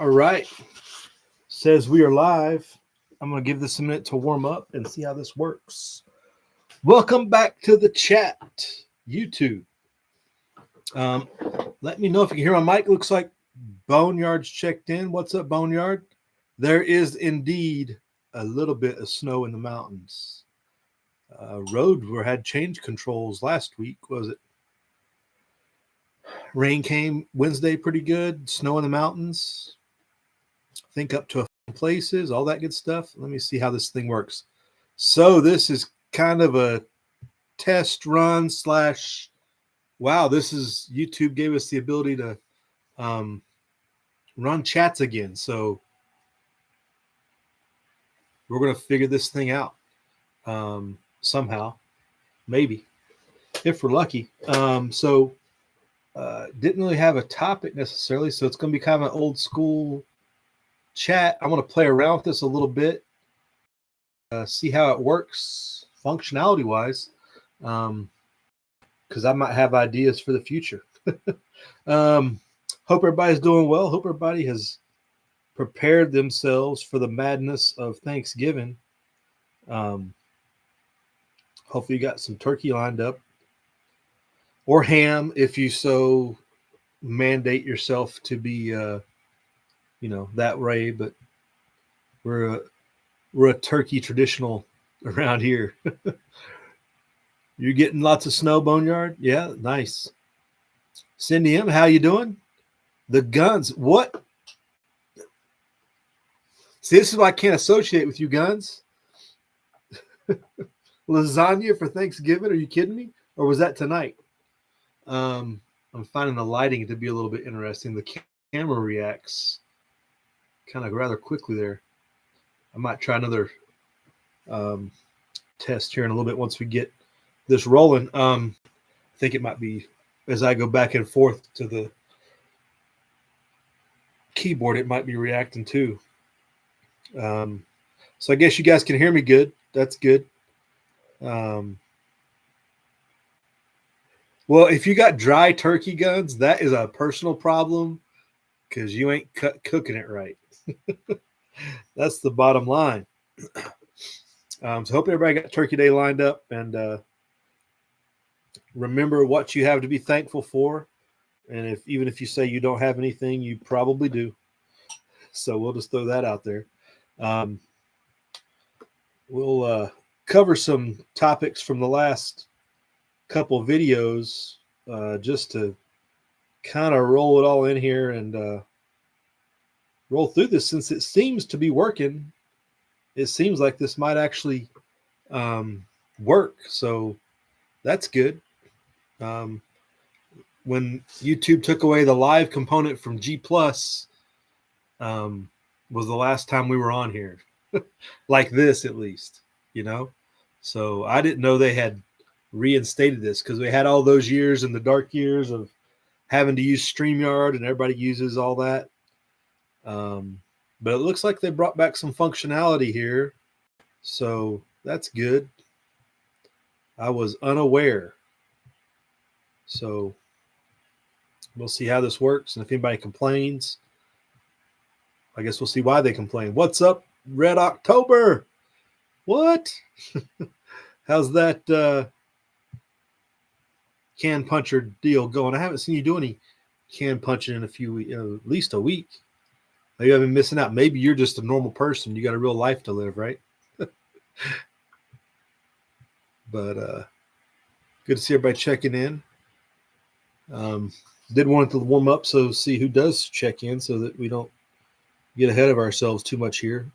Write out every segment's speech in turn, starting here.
All right. Says we are live. I'm going to give this a minute to warm up and see how this works. Welcome back to the chat, YouTube. Let me know if you can hear my mic. Looks like Boneyard's checked in. What's up, Boneyard? There is indeed a little bit of snow in the mountains. Road had change controls last week. Was it? Rain came Wednesday pretty good. Snow in the mountains. I think up to places, all that good stuff. Let me see how this thing works. So this is kind of a test run / wow, this is YouTube gave us the ability to run chats again. So we're going to figure this thing out somehow, maybe, if we're lucky. Didn't really have a topic necessarily, so it's going to be kind of an old school chat. I'm going to play around with this a little bit, see how it works functionality wise, because I might have ideas for the future. Hope everybody's doing well. Hope everybody has prepared themselves for the madness of Thanksgiving. Hopefully you got some turkey lined up, or ham if you so mandate yourself to be that way. But we're a turkey traditional around here. You're getting lots of snow, Boneyard? Yeah, nice. Cindy M, how you doing? The guns. What? See, this is why I can't associate with you, guns. Lasagna for Thanksgiving? Are you kidding me? Or was that tonight? I'm finding the lighting to be a little bit interesting. The camera reacts kind of rather quickly there. I might try another test here in a little bit once we get this rolling. I think it might be as I go back and forth to the keyboard, it might be reacting too. So I guess you guys can hear me good. That's good. Well, if you got dry turkey, guns, that is a personal problem because you ain't cooking it right. That's the bottom line. So hope everybody got Turkey Day lined up, and remember what you have to be thankful for. And even if you say you don't have anything, you probably do. So we'll just throw that out there. We'll cover some topics from the last couple of videos just to kind of roll it all in here and roll through this, since it seems to be working. It seems like this might actually work. So that's good. When YouTube took away the live component from G Plus, was the last time we were on here like this, at least, so I didn't know they had reinstated this, because we had all those years in the dark years of having to use StreamYard, and everybody uses all that. But it looks like they brought back some functionality here, so that's good. I was unaware. So we'll see how this works, and if anybody complains, I guess we'll see why they complain. What's up, Red October? What? How's that can puncher deal going? I haven't seen you do any can punching in a few weeks, at least a week. Maybe I've been missing out. Maybe you're just a normal person. You got a real life to live, right? But good to see everybody checking in. Did want it to warm up, so see who does check in, so that we don't get ahead of ourselves too much here.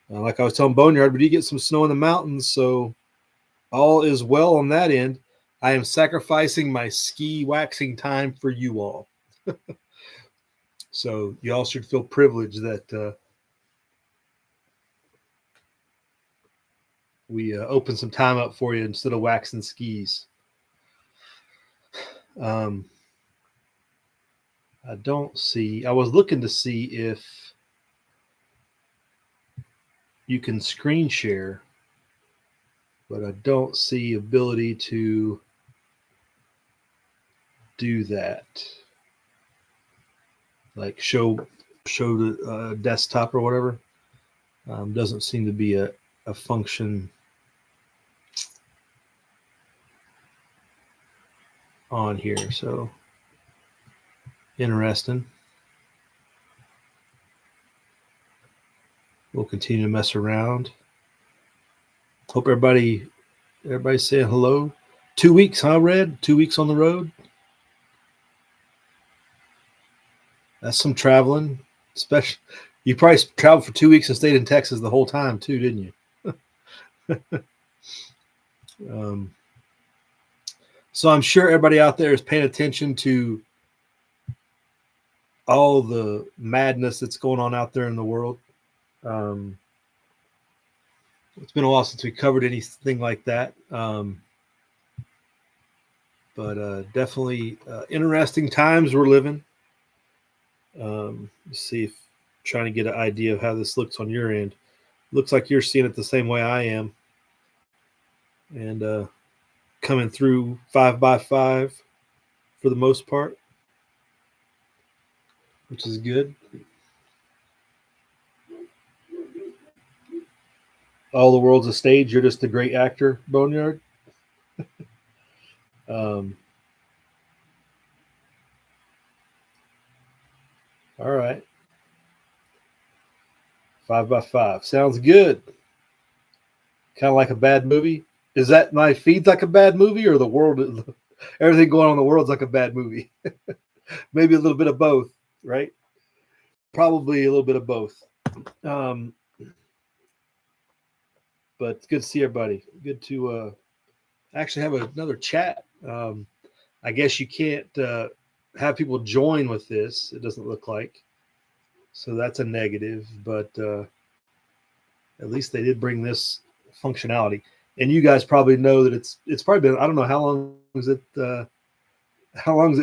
Like I was telling Boneyard, we did get some snow in the mountains, so all is well on that end. I am sacrificing my ski waxing time for you all. So you all should feel privileged that we open some time up for you instead of waxing skis. I don't see. I was looking to see if you can screen share, but I don't see ability to do that. Like show show the desktop or whatever. Doesn't seem to be a function on here. So interesting. We'll continue to mess around. Hope everybody's saying hello. 2 weeks, huh, Red? 2 weeks on the road. That's some traveling. Especially, you probably traveled for 2 weeks and stayed in Texas the whole time too, didn't you? So I'm sure everybody out there is paying attention to all the madness that's going on out there in the world. It's been a while since we covered anything like that. But definitely interesting times we're living. Let's see if trying to get an idea of how this looks on your end. Looks like you're seeing it the same way I am. And coming through 5x5 for the most part, which is good. All the world's a stage. You're just a great actor, Boneyard. All right. 5x5. Sounds good. Kind of like a bad movie. Is that my feed's like a bad movie, or the world, everything going on in the world's like a bad movie? Maybe a little bit of both, right? Probably a little bit of both. But it's good to see everybody. Good to actually have another chat. I guess you can't have people join with this. It doesn't look like. So that's a negative. But at least they did bring this functionality. And you guys probably know that it's probably been, I don't know, how long has it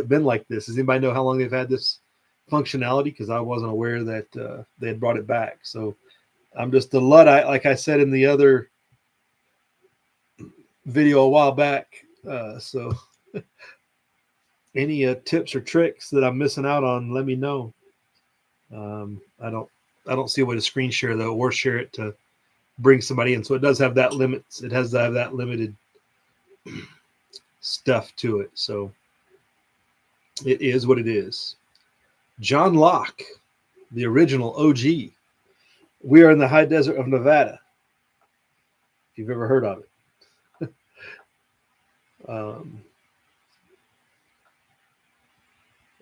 been like this? Does anybody know how long they've had this functionality? Because I wasn't aware that they had brought it back. So I'm just a Luddite, like I said in the other video a while back. So any tips or tricks that I'm missing out on, let me know. I don't see a way to screen share though, or share it to bring somebody in. So it does have that limit. It has to have that limited stuff to it. So it is what it is. John Locke, the original OG. We are in the high desert of Nevada. If you've ever heard of it.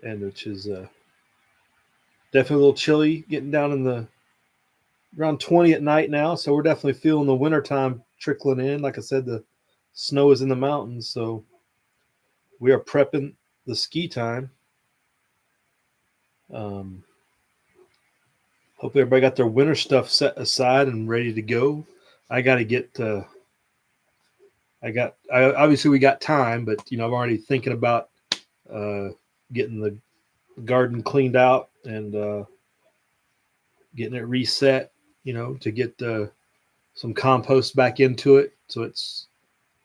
And which is definitely a little chilly, getting down in the around 20 at night now. So we're definitely feeling the wintertime trickling in. Like I said, the snow is in the mountains. So we are prepping the ski time. Hope everybody got their winter stuff set aside and ready to go. I got to get obviously we got time, but I'm already thinking about getting the garden cleaned out and getting it reset, to get some compost back into it so it's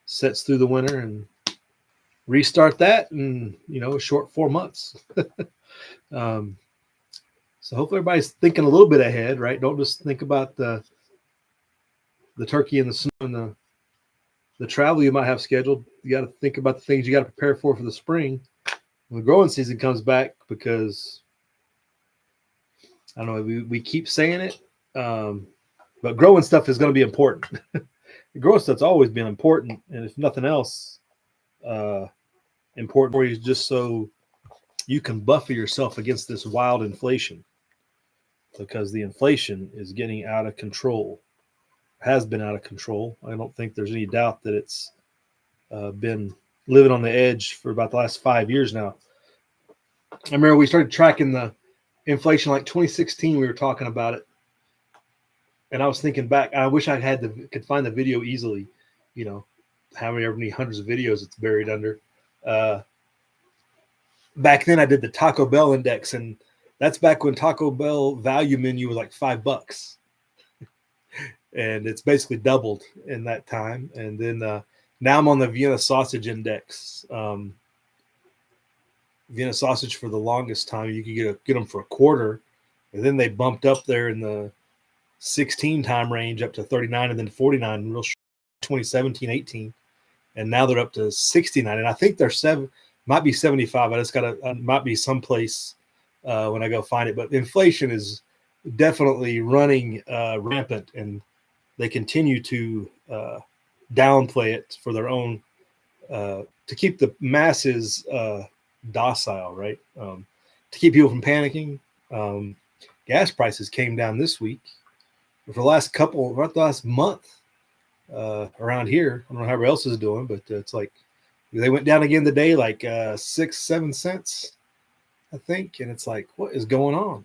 sets through the winter, and restart that in a short 4 months. So hopefully everybody's thinking a little bit ahead, right? Don't just think about the turkey and the snow and the travel you might have scheduled. You got to think about the things you got to prepare for the spring when the growing season comes back, because I don't know, we keep saying it, but growing stuff is going to be important. Growing stuff's always been important, and if nothing else, important for you, just so you can buffer yourself against this wild inflation, because the inflation is getting out of control. Has been out of control. I don't think there's any doubt that it's been living on the edge for about the last 5 years now. I remember we started tracking the inflation like 2016. We were talking about it, and I was thinking back. I wish I could find the video easily. How many hundreds of videos it's buried under. Back then, I did the Taco Bell index, and that's back when Taco Bell value menu was like $5. And it's basically doubled in that time. And then now I'm on the Vienna sausage index. Vienna sausage, for the longest time, you could get them for $0.25. And then they bumped up there in the 16 time range up to 39 and then 49 real 2017, 18. And now they're up to 69. And I think they're might be 75. I just got to, might be someplace when I go find it. But inflation is definitely running rampant, and they continue to downplay it for their own, to keep the masses docile, right? To keep people from panicking. Gas prices came down this week. For the last month around here. I don't know how everybody else is doing, but it's like they went down again today, like 6-7 cents, I think. And it's like, what is going on?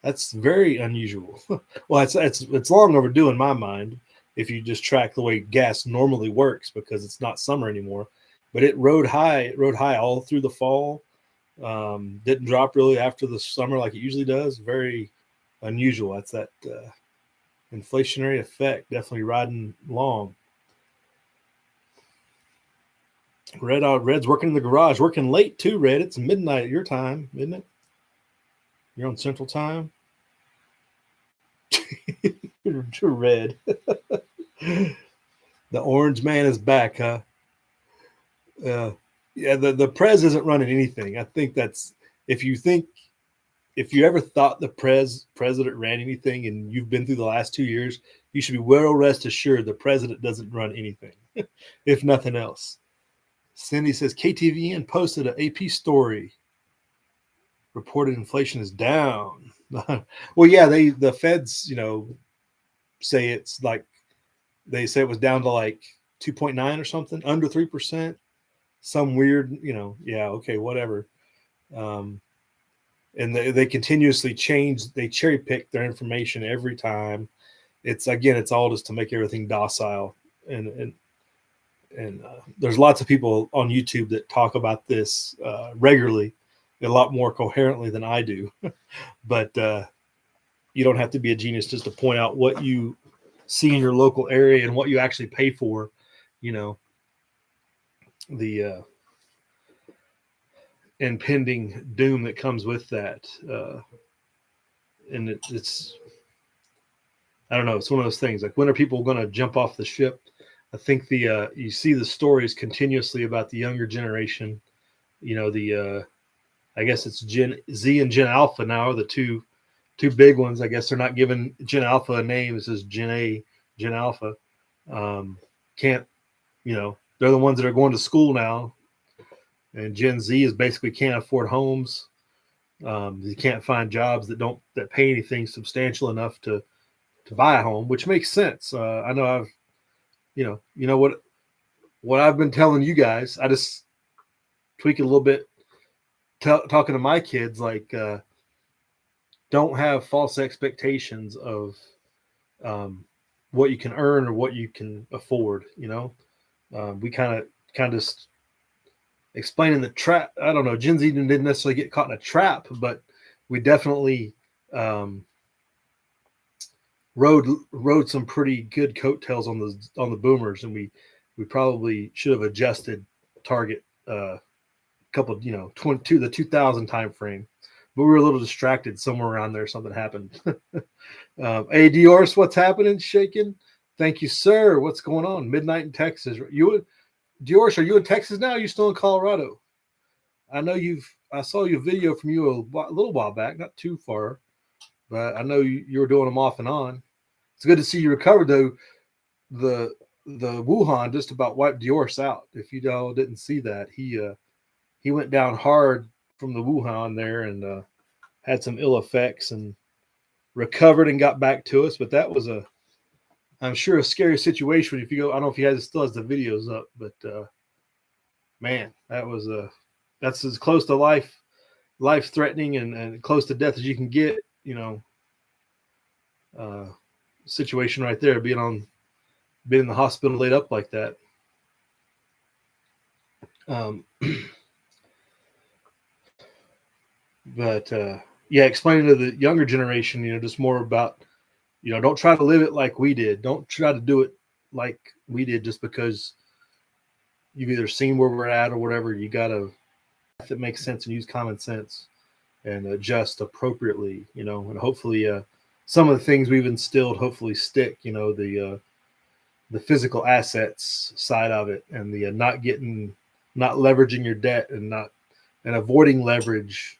That's very unusual. Well, it's long overdue in my mind if you just track the way gas normally works, because it's not summer anymore. But it rode high all through the fall. Didn't drop really after the summer like it usually does. Very unusual. That's that inflationary effect definitely riding long. Red's working in the garage, working late too. Red, it's midnight at your time, isn't it? You're on Central Time. You're Red. The orange man is back, huh? Yeah, the Prez isn't running anything. I think that's, if you ever thought the president ran anything and you've been through the last 2 years, you should be well rest assured the president doesn't run anything, if nothing else. Cindy says KTVN posted an AP story. Reported inflation is down. Well, yeah, the feds, say it's like, they say it was down to like 2.9 or something, under 3%. Some weird, yeah, okay, whatever. And they continuously change, they cherry pick their information every time. It's all just to make everything docile. And there's lots of people on YouTube that talk about this regularly, a lot more coherently than I do. But you don't have to be a genius just to point out what you see in your local area and what you actually pay for, the impending doom that comes with that. And it's, I don't know, it's one of those things, like, when are people going to jump off the ship? I think you see the stories continuously about the younger generation, I guess it's Gen Z and Gen Alpha now are the two big ones. I guess they're not giving Gen Alpha a name. It says Gen A, Gen Alpha. They're the ones that are going to school now. And Gen Z is basically can't afford homes. You can't find jobs that pay anything substantial enough to buy a home, which makes sense. I know what I've been telling you guys. I just tweak it a little bit, talking to my kids, like, don't have false expectations of what you can earn or what you can afford. We kind of just explaining the trap. I don't know. Gen Z didn't necessarily get caught in a trap, but we definitely rode some pretty good coattails on the boomers, and we probably should have adjusted target couple, the 2000 time frame, but we were a little distracted somewhere around there. Something happened. Hey, Dior's, what's happening? Shaking. Thank you, sir. What's going on? Midnight in Texas. Dior's, are you in Texas now? Or are you still in Colorado? I know I saw your video from you a little while back, not too far, but I know you were doing them off and on. It's good to see you recovered, though. The Wuhan just about wiped Dior's out. If you all didn't see that, he went down hard from the Wuhan there and had some ill effects and recovered and got back to us. But that was I'm sure, a scary situation. If you go, I don't know if he still has the videos up, but man, that's as close to life threatening and close to death as you can get, situation right there, being in the hospital laid up like that. But explaining to the younger generation, just more about, don't try to live it like we did. Don't try to do it like we did just because you've either seen where we're at or whatever. You got to, if it makes sense, and use common sense. and adjust appropriately, and hopefully some of the things we've instilled hopefully stick, the physical assets side of it, and the not leveraging your debt, and avoiding leverage,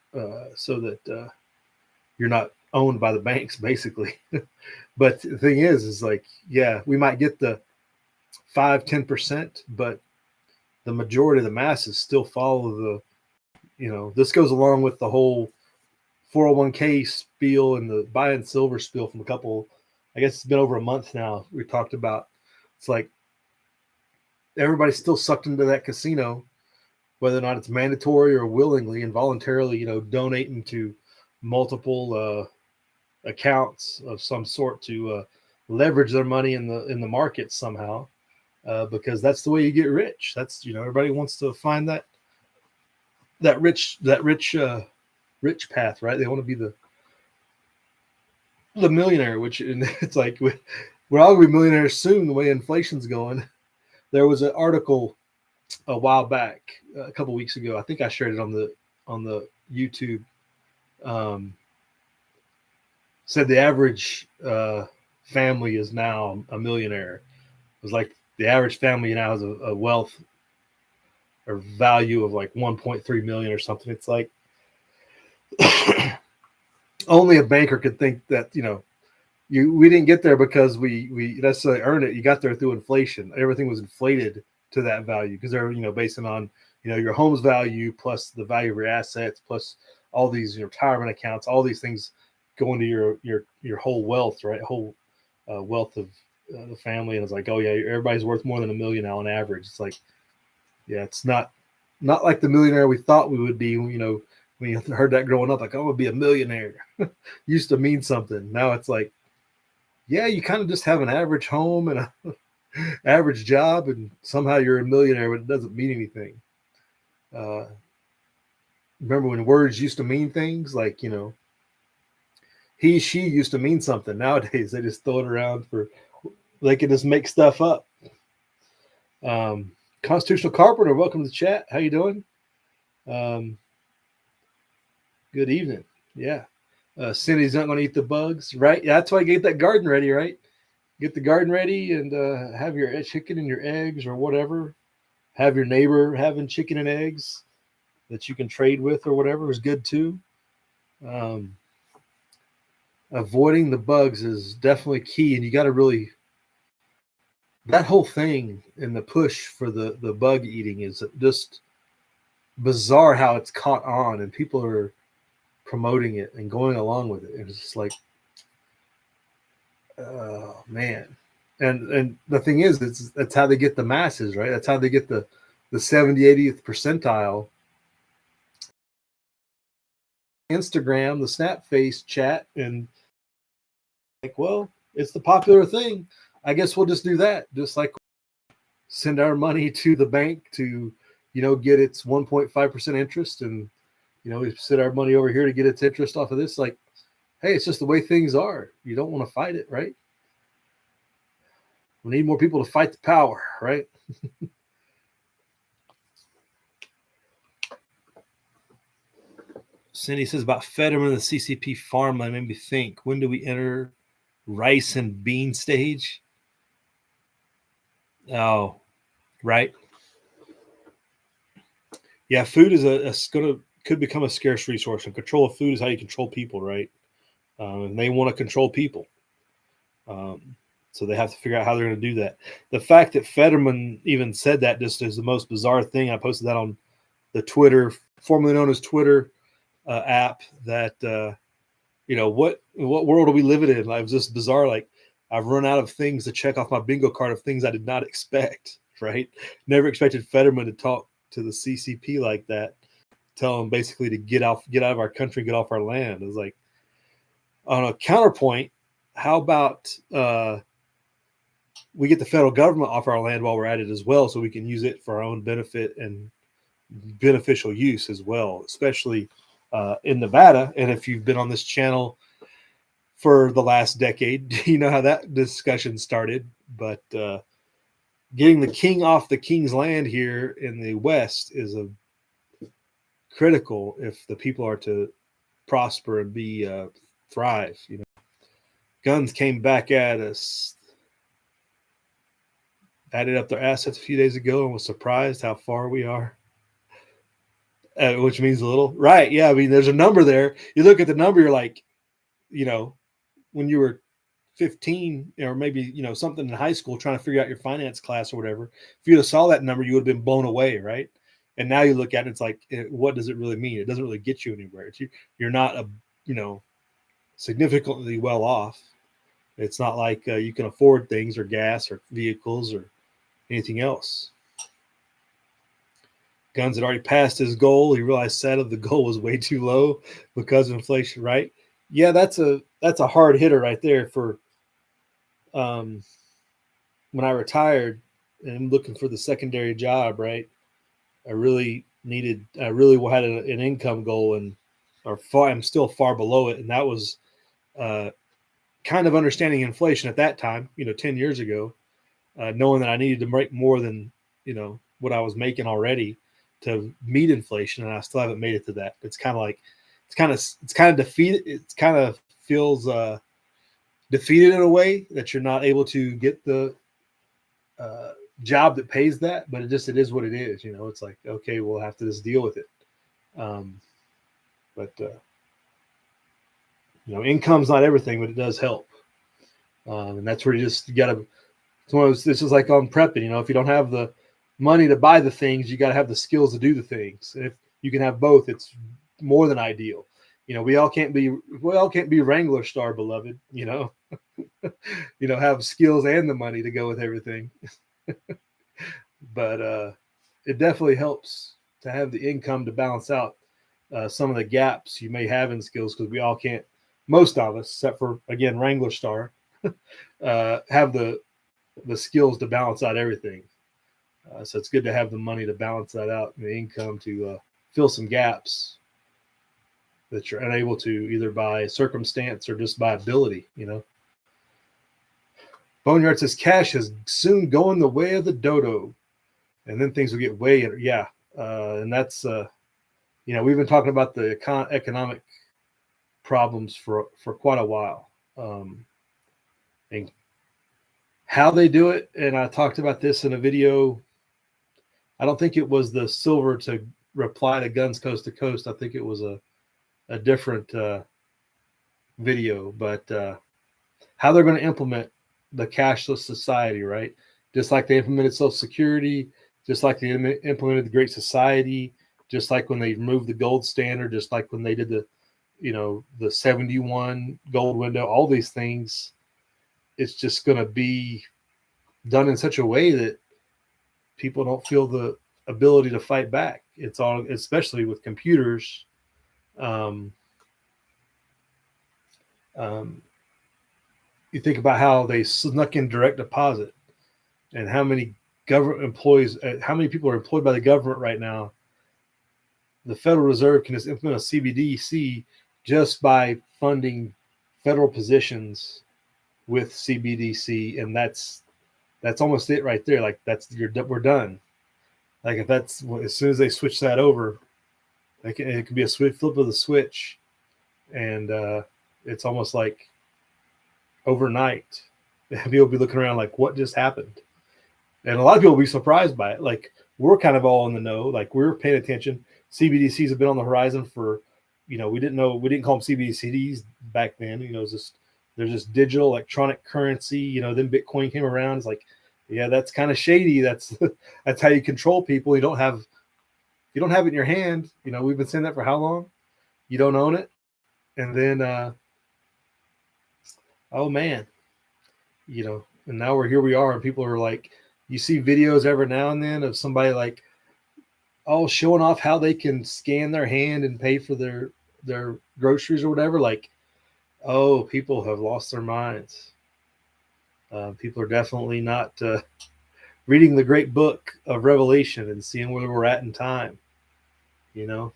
so that you're not owned by the banks, basically. But the thing is like, yeah, we might get the 5-10%, but the majority of the masses still follow this goes along with the whole 401k spiel and the buy and silver spiel from I guess it's been over a month now. We talked about, it's like everybody's still sucked into that casino, whether or not it's mandatory or willingly and voluntarily, donating to multiple accounts of some sort to leverage their money in the market somehow, because that's the way you get rich. That's, everybody wants to find that rich path, right? They want to be the millionaire, which, and it's like we're all gonna be millionaires soon the way inflation's going. There was an article a while back, a couple weeks ago. I think I shared it on the YouTube. Said the average family is now a millionaire. It was like the average family now has a wealth or value of like 1.3 million or something. It's like only a banker could think that, we didn't get there because we necessarily earned it. You got there through inflation. Everything was inflated to that value because they're, based on, your home's value plus the value of your assets plus all these retirement accounts, all these things go into your whole wealth, right? Whole wealth of the family. And it's like, oh yeah, everybody's worth more than $1 million now on average. It's like, yeah, it's not like the millionaire we thought we would be. When you heard that growing up, like, oh, I would be a millionaire. Used to mean something. Now it's like, yeah, you kind of just have an average home and a average job, and somehow you're a millionaire, but it doesn't mean anything. Remember when words used to mean things, like, he, she used to mean something. Nowadays, they just throw it around they can just make stuff up. Constitutional Carpenter, welcome to the chat. How you doing? Good evening. Yeah. Cindy's not going to eat the bugs, right? Yeah, that's why you get that garden ready, right? Get the garden ready and have your chicken and your eggs or whatever. Have your neighbor having chicken and eggs that you can trade with or whatever is good too. Avoiding the bugs is definitely key, and you got to really, that whole thing and the push for the bug eating is just bizarre how it's caught on and people are promoting it and going along with it. And it's just like, oh man. And the thing is, that's how they get the masses, right? That's how they get the 70, 80th percentile. Instagram, the snap face chat, and like, well, it's the popular thing. I guess we'll just do that. Just like send our money to the bank to, get its 1.5% interest, and we send our money over here to get its interest off of this. Like, hey, it's just the way things are. You don't want to fight it, right? We need more people to fight the power, right? Cindy says about Fetterman and the CCP farmland made me think, when do we enter rice and bean stage? Oh, right. Yeah, food is could become a scarce resource, and control of food is how you control people, right? And they want to control people. So they have to figure out how they're going to do that. The fact that Fetterman even said that just is the most bizarre thing. I posted that on the Twitter, formerly known as Twitter app, that, what world are we living in? It was just bizarre. Like, I've run out of things to check off my bingo card of things I did not expect, right? Never expected Fetterman to talk to the CCP like that, tell them basically to get out of our country, get off our land. It was like, on a counterpoint, how about we get the federal government off our land while we're at it as well, so we can use it for our own benefit and beneficial use as well, especially in Nevada. And if you've been on this channel for the last decade, you know how that discussion started. But getting the king off the king's land here in the West is critical if the people are to prosper and be thrive. You know, guns came back at us, added up their assets a few days ago, and was surprised how far we are. Which means a little, right? Yeah, I mean, there's a number there. You look at the number, you're like, you know, when you were 15 or maybe, you know, something in high school trying to figure out your finance class or whatever, if you'd have saw that number, you would have been blown away, right? And now you look at it, it's like, what does it really mean? It doesn't really get you anywhere. You're not a, you know, significantly well off. It's not like you can afford things or gas or vehicles or anything else. Guns had already passed his goal. He realized sadly the goal was way too low because of inflation, right? Yeah, that's a hard hitter right there for when I retired and looking for the secondary job, right? I really had an income goal, and I'm still far below it. And that was kind of understanding inflation at that time, you know, 10 years ago, knowing that I needed to make more than, you know, what I was making already to meet inflation. And I still haven't made it to that. It's kind of like, it's kind of defeated. It's kind of feels defeated in a way that you're not able to get the job that pays that, but it is what it is. You know, it's like, okay, we'll have to just deal with it. But you know, income's not everything, but it does help. And that's where you got to, this is like on prepping, you know, if you don't have the money to buy the things, you got to have the skills to do the things. And if you can have both, it's more than ideal. You know, we all can't be Wrangler Star, beloved, you know, you know, have skills and the money to go with everything. But it definitely helps to have the income to balance out some of the gaps you may have in skills, because we all can't, most of us, except for, again, Wrangler Star, have the skills to balance out everything. So it's good to have the money to balance that out, and the income to fill some gaps that you're unable to, either by circumstance or just by ability, you know. Boneyard says cash is soon going the way of the dodo, and then things will get way, and that's you know, we've been talking about the economic problems for quite a while, and how they do it. And I talked about this in a video. I don't think it was the silver to reply to Guns Coast to Coast. I think it was a different video, but how they're going to implement the cashless society, right? Just like they implemented Social Security, just like they implemented the Great Society, just like when they removed the gold standard, just like when they did the, you know, the 71 gold window, all these things. It's just going to be done in such a way that people don't feel the ability to fight back. It's all, especially with computers. You think about how they snuck in direct deposit, and how many government employees, how many people are employed by the government right now. The Federal Reserve can just implement a CBDC just by funding federal positions with CBDC, and that's almost it right there. Like we're done. Like if that's, as soon as they switch that over, it can be a flip of the switch, and it's almost like overnight. People will be looking around like, what just happened? And a lot of people will be surprised by it. Like, we're kind of all in the know. Like, we're paying attention. CBDCs have been on the horizon for, you know, we didn't call them CBDCs back then. You know, they're just digital electronic currency. You know, then Bitcoin came around. It's like, yeah, that's kind of shady. That's how you control people. You don't have it in your hand. You know, we've been saying that for how long? You don't own it. And then, oh man, you know, and now we are, and people are like, you see videos every now and then of somebody like, oh, showing off how they can scan their hand and pay for their groceries or whatever. Like, oh, people have lost their minds. People are definitely not reading the great book of Revelation and seeing where we're at in time, you know.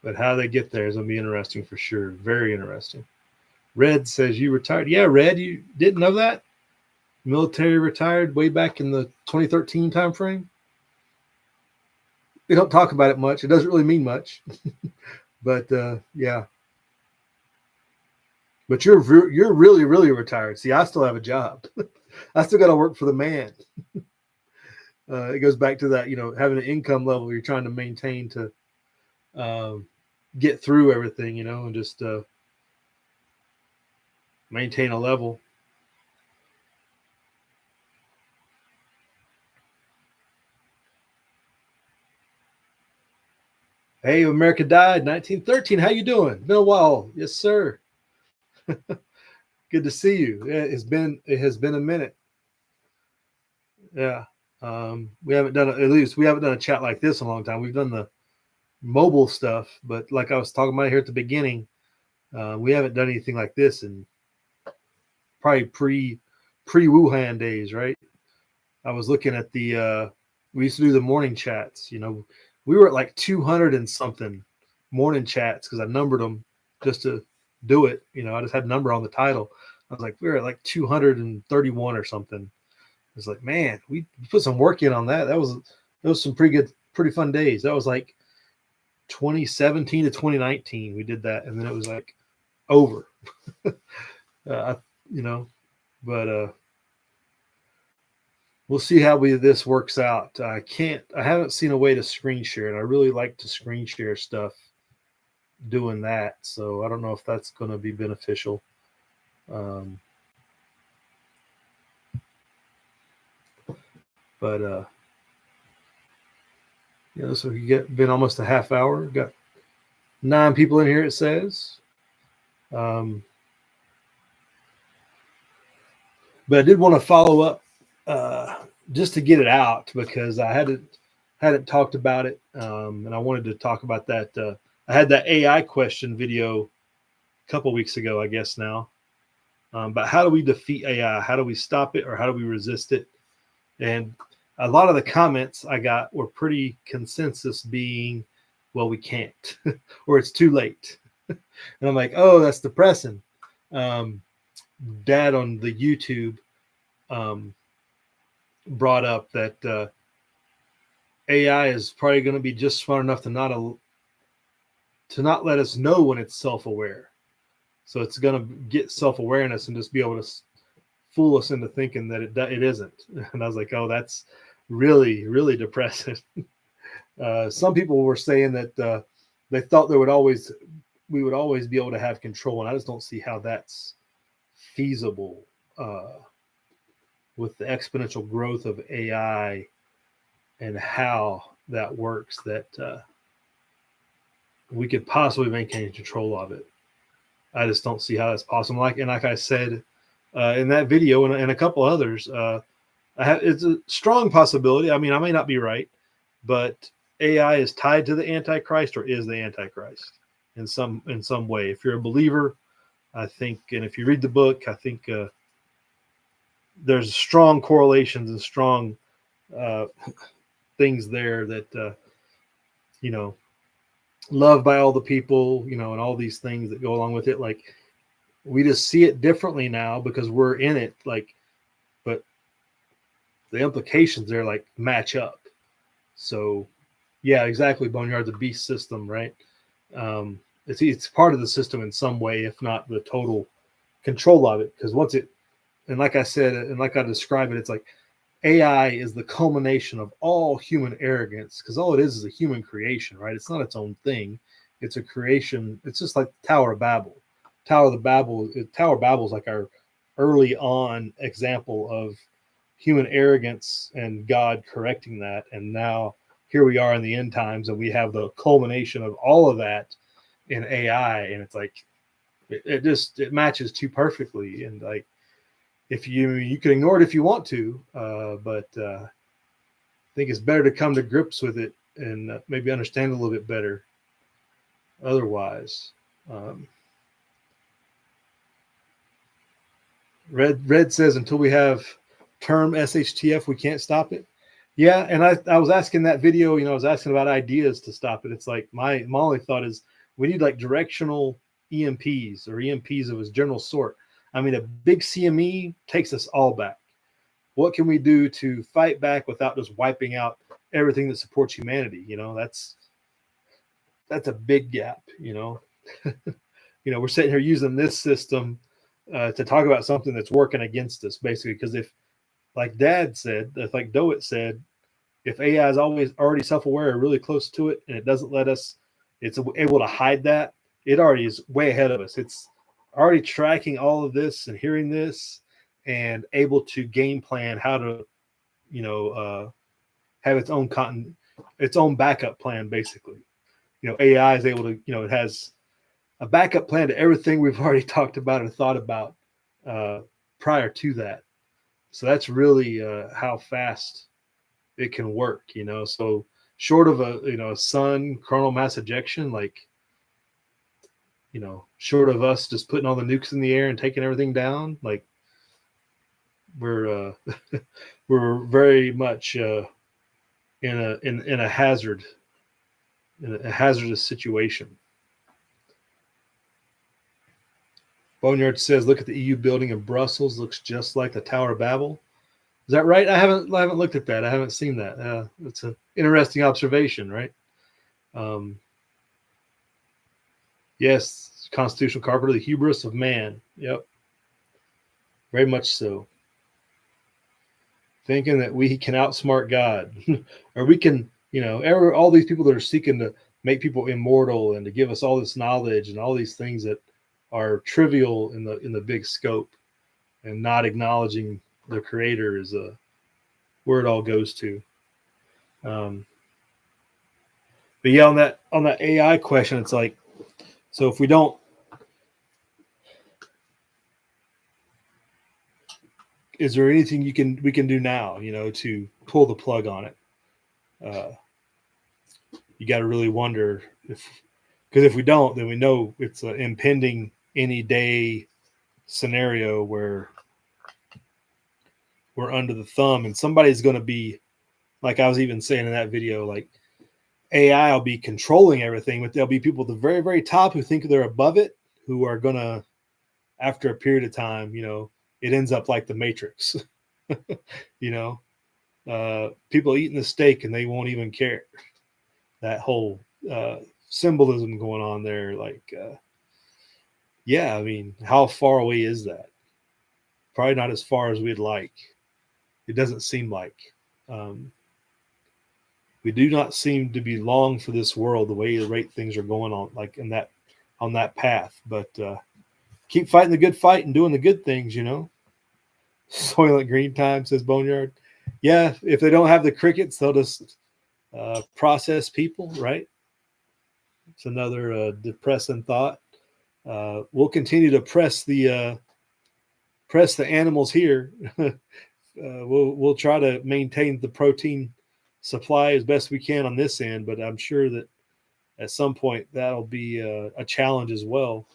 But how they get there is going to be interesting for sure. Very interesting. Red says you retired. Yeah, Red, you didn't know that? military retired way back in the 2013 timeframe. We don't talk about it much. It doesn't really mean much, but yeah. But you're really retired. See, I still have a job. I still got to work for the man. It goes back to that, having an income level you're trying to maintain to get through everything, and just maintain a level. Hey, America died 1913. How you doing? Been a while. Yes, sir. Good to see you. It has been a minute. Yeah. We haven't done a chat like this in a long time. We've done the mobile stuff, but like I was talking about here at the beginning, we haven't done anything like this in probably pre Wuhan days, right? I was looking at we used to do the morning chats. We were at like 200 and something morning chats because I numbered them just to do it. I just had a number on the title. I was like, we were at like 231 or something. It's like, man, we put some work in on that. That was some pretty fun days. That was like 2017 to 2019. We did that, and then it was like over. But we'll see how this works out. I haven't seen a way to screen share, and I really like to screen share stuff doing that. So I don't know if that's going to be beneficial. So we been almost a half hour. Got 9 people in here, it says. But I did want to follow up just to get it out because I hadn't talked about it, and I wanted to talk about that. I had that AI question video a couple weeks ago, I guess now. But how do we defeat AI? How do we stop it, or how do we resist it? And a lot of the comments I got were pretty consensus being, well, we can't, or it's too late. And I'm like, oh, that's depressing. Dad on the YouTube brought up that AI is probably going to be just smart enough to not let us know when it's self-aware. So it's going to get self-awareness and just be able to fool us into thinking that it isn't. And I was like, oh, that's really, really depressing. Some people were saying that they thought we would always be able to have control, and I just don't see how that's feasible with the exponential growth of AI and how that works, that we could possibly maintain control of it. I just don't see how that's possible. Like I said in that video and a couple others, it's a strong possibility. I mean, I may not be right, but AI is tied to the Antichrist, or is the Antichrist in some way. If you're a believer, I think, and if you read the book, I think there's strong correlations and strong things there that loved by all the people, and all these things that go along with it. Like, we just see it differently now because we're in it. Like, but the implications there like match up. So, yeah, exactly. Boneyard, the beast system, right? It's part of the system in some way, if not the total control of it. Because and like I said, and like I describe it, it's like AI is the culmination of all human arrogance, because all it is a human creation, right? It's not its own thing. It's a creation. It's just like the Tower of Babel. Tower of Babel is like our early on example of human arrogance and God correcting that. And now here we are in the end times, and we have the culmination of all of that in AI. And it's like, it matches too perfectly. And like, if you can ignore it if you want to, but I think it's better to come to grips with it and maybe understand a little bit better. Otherwise, Red says until we have term SHTF, we can't stop it. Yeah, and I was asking that video, I was asking about ideas to stop it. It's like my only thought is we need like directional EMPs or EMPs of its general sort. I mean, a big CME takes us all back. what can we do to fight back without just wiping out everything that supports humanity? That's a big gap. We're sitting here using this system to talk about something that's working against us, basically. Because if, like Dad said, if like Doet said, if AI is always already self-aware or really close to it, and it doesn't let us, it's able to hide that, it already is way ahead of us. It's already tracking all of this and hearing this and able to game plan how to, have its own backup plan, basically. AI is able to, it has a backup plan to everything we've already talked about or thought about prior to that. So that's really how fast it can work, So short of a sun coronal mass ejection, like, short of us just putting all the nukes in the air and taking everything down, like we're we're very much in a hazardous situation. Boneyard says, look at the EU building in Brussels, looks just like the Tower of Babel. Is that right? I haven't looked at that. I haven't seen that. It's an interesting observation, right? Yes, constitutional carpenter, the hubris of man. Yep, very much so. Thinking that we can outsmart God, or we can, all these people that are seeking to make people immortal and to give us all this knowledge and all these things that are trivial in the big scope, and not acknowledging the Creator is where it all goes to. But yeah, on that AI question, it's like, so if we don't, is there anything we can do now, to pull the plug on it? You got to really wonder because if we don't, then we know it's an impending any day scenario where we're under the thumb, and somebody's going to be, like I was even saying in that video, like AI will be controlling everything, but there'll be people at the very, very top who think they're above it, who are going to, after a period of time, it ends up like the Matrix. People eating the steak and they won't even care. That whole symbolism going on there, like, yeah, I mean, how far away is that? Probably not as far as we'd like. It doesn't seem like. We do not seem to be long for this world the way the rate things are going on, like on that path. But keep fighting the good fight and doing the good things, Soylent Green Time, says Boneyard. Yeah, if they don't have the crickets, they'll just process people, right? It's another depressing thought. We'll continue to press the animals here. We'll try to maintain the protein supply as best we can on this end, but I'm sure that at some point that'll be a challenge as well,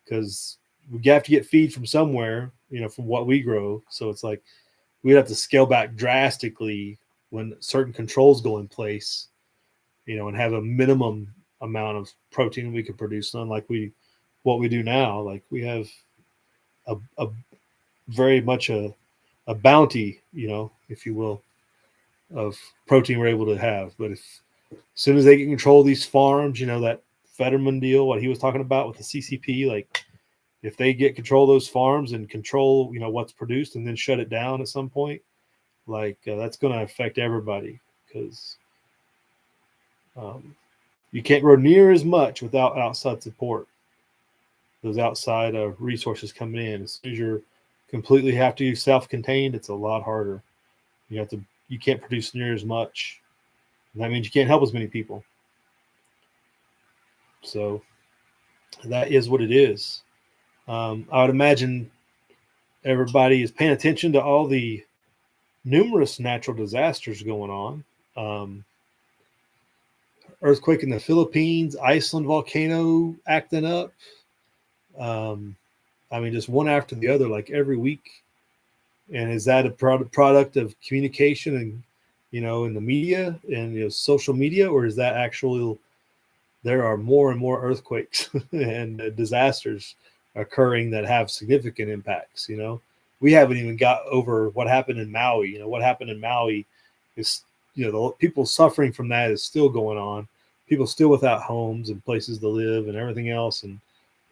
because we have to get feed from somewhere, from what we grow. So it's like we'd have to scale back drastically when certain controls go in place, and have a minimum amount of protein we can produce, unlike what we do now. Like we have a very much a bounty, if you will, of protein we're able to have. But as soon as they can control these farms, that Fetterman deal, what he was talking about with the CCP, like if they get control of those farms and control, what's produced and then shut it down at some point, like that's going to affect everybody, because you can't grow near as much without outside support. Those outside resources coming in. As soon as you're completely have to be self-contained, it's a lot harder. You can't produce near as much. And that means you can't help as many people. So that is what it is. I would imagine everybody is paying attention to all the numerous natural disasters going on. Earthquake in the Philippines, Iceland volcano acting up. Just one after the other, like every week. And is that a product of communication and, in the media and social media, or is that actually there are more and more earthquakes and disasters occurring that have significant impacts? we haven't even got over what happened in Maui. You know, what happened in Maui is, you know, the people suffering from that is still going on. People still without homes and places to live and everything else. And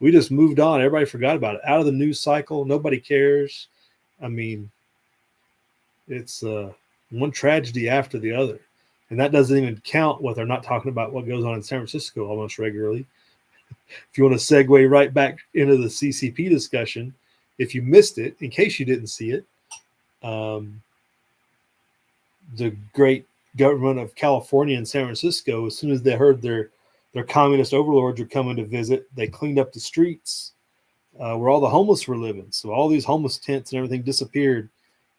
we just moved on. Everybody forgot about it. Out of the news cycle. Nobody cares. I mean, it's one tragedy after the other. And that doesn't even count what they're not talking about what goes on in San Francisco almost regularly. If you want to segue right back into the CCP discussion, if you missed it, in case you didn't see it, the great government of California and San Francisco, as soon as they heard their communist overlords were coming to visit, they cleaned up the streets where all the homeless were living. So all these homeless tents and everything disappeared,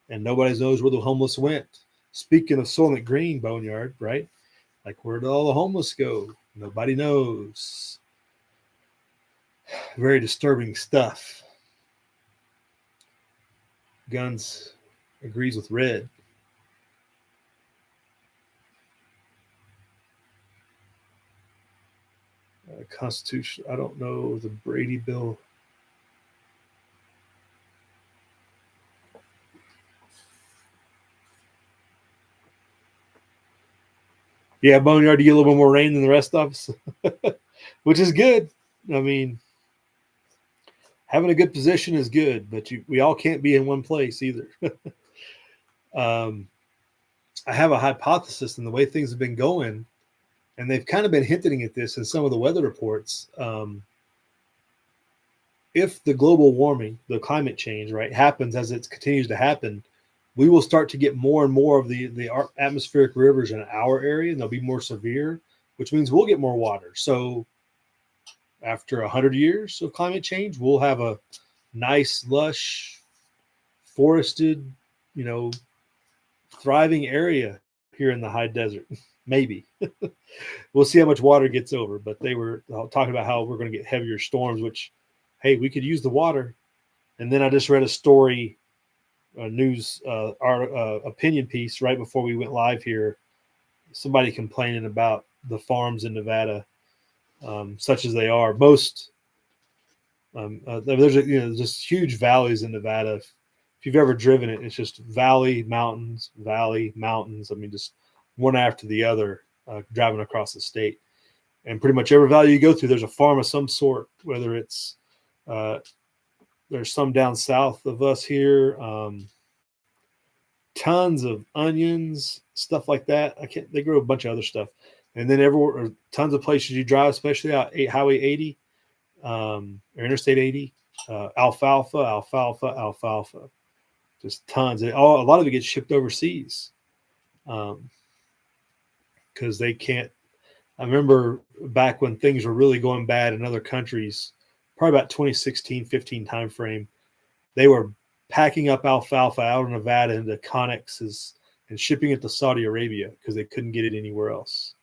and nobody knows where the homeless went. Speaking of Soylent Green, Boneyard, right? Like, where did all the homeless go? Nobody knows. Very disturbing stuff. Guns agrees with Red. Constitution, I don't know, the Brady bill. Yeah, Boneyard, you get a little bit more rain than the rest of us, which is good. I mean, having a good position is good, but we all can't be in one place either. I have a hypothesis in the way things have been going, and they've kind of been hinting at this in some of the weather reports. If the global warming, the climate change, right, happens as it continues to happen, we will start to get more and more of the atmospheric rivers in our area, and they'll be more severe, which means we'll get more water. So after 100 years of climate change, we'll have a nice, lush, forested, you know, thriving area here in the high desert. Maybe. We'll see how much water gets over, but they were talking about how we're going to get heavier storms, which, hey, we could use the water. And then I just read a story, a news opinion piece right before we went live here. Somebody complaining about the farms in Nevada, such as they are. Most there's just huge valleys in Nevada. If you've ever driven it, it's just valley, mountains. I mean, just one after the other, driving across the state. And pretty much every valley you go through, there's a farm of some sort, whether it's there's some down south of us here, tons of onions, stuff like that. They grow a bunch of other stuff. And then everywhere, tons of places you drive, especially out Highway 80 or Interstate 80, alfalfa, just tons. A lot of it gets shipped overseas because they can't. I remember back when things were really going bad in other countries, probably about 2016-15 timeframe, they were packing up alfalfa out of Nevada into connexes and shipping it to Saudi Arabia because they couldn't get it anywhere else.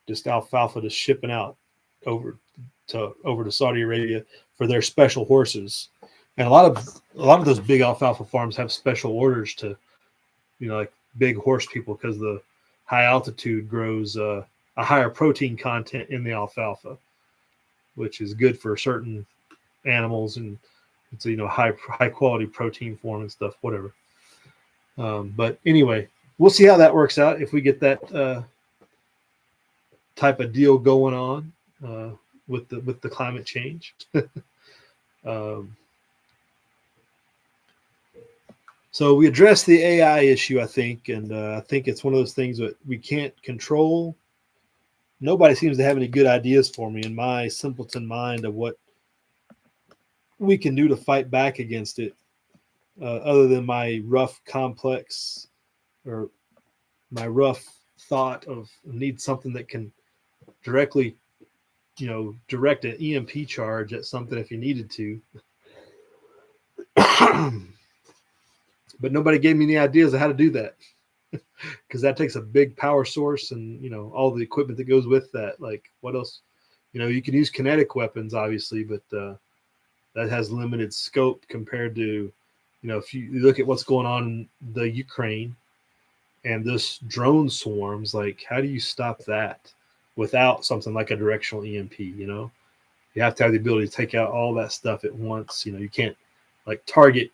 Just alfalfa just shipping out over to Saudi Arabia for their special horses. And a lot of those big alfalfa farms have special orders to, like big horse people, because the high altitude grows a higher protein content in the alfalfa, which is good for certain animals, and it's a high quality protein form and stuff, whatever. But anyway, we'll see how that works out if we get that type of deal going on with the climate change. So we addressed the AI issue, I think, and I think it's one of those things that we can't control. Nobody seems to have any good ideas for me in my simpleton mind of what we can do to fight back against it, other than my rough complex or my rough thought of need something that can directly, direct an EMP charge at something if you needed to. But nobody gave me any ideas of how to do that, because that takes a big power source and, all the equipment that goes with that. Like, what else? You can use kinetic weapons, obviously, but that has limited scope compared to, if you look at what's going on in the Ukraine and this drone swarms, like, how do you stop that without something like a directional EMP? You have to have the ability to take out all that stuff at once. You can't like target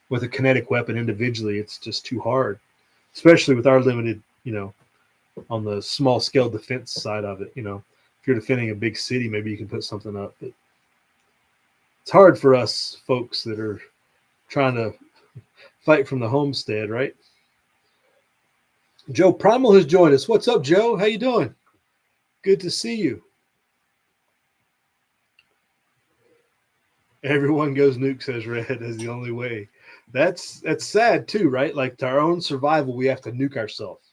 with a kinetic weapon individually, it's just too hard, especially with our limited, on the small scale defense side of it. If you're defending a big city, maybe you can put something up, but it's hard for us folks that are trying to fight from the homestead, right? Joe Primal has joined us. What's up, Joe? How you doing? Good to see you. Everyone goes nuke, says Red, is the only way. That's sad too, right? Like, to our own survival, we have to nuke ourselves,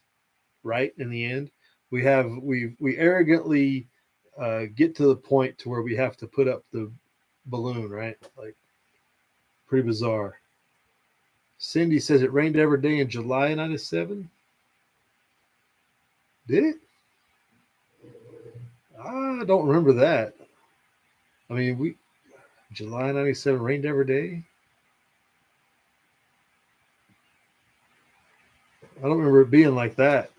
right? In the end, we arrogantly get to the point to where we have to put up the balloon, right? Like, pretty bizarre. Cindy says it rained every day in July of 97. Did it? I don't remember that. I mean, July 97 rained every day. I don't remember it being like that.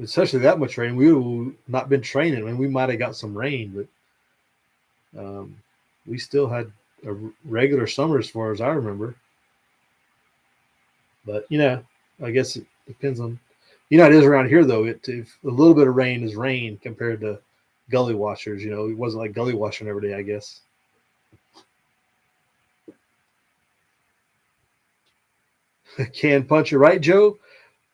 Especially that much rain. We would have not been training. I mean, we might have got some rain, but we still had a regular summer as far as I remember. But, I guess it depends on, it is around here, though. If a little bit of rain is rain compared to gully washers. It wasn't like gully washing every day, I guess. Can puncher, right, Joe?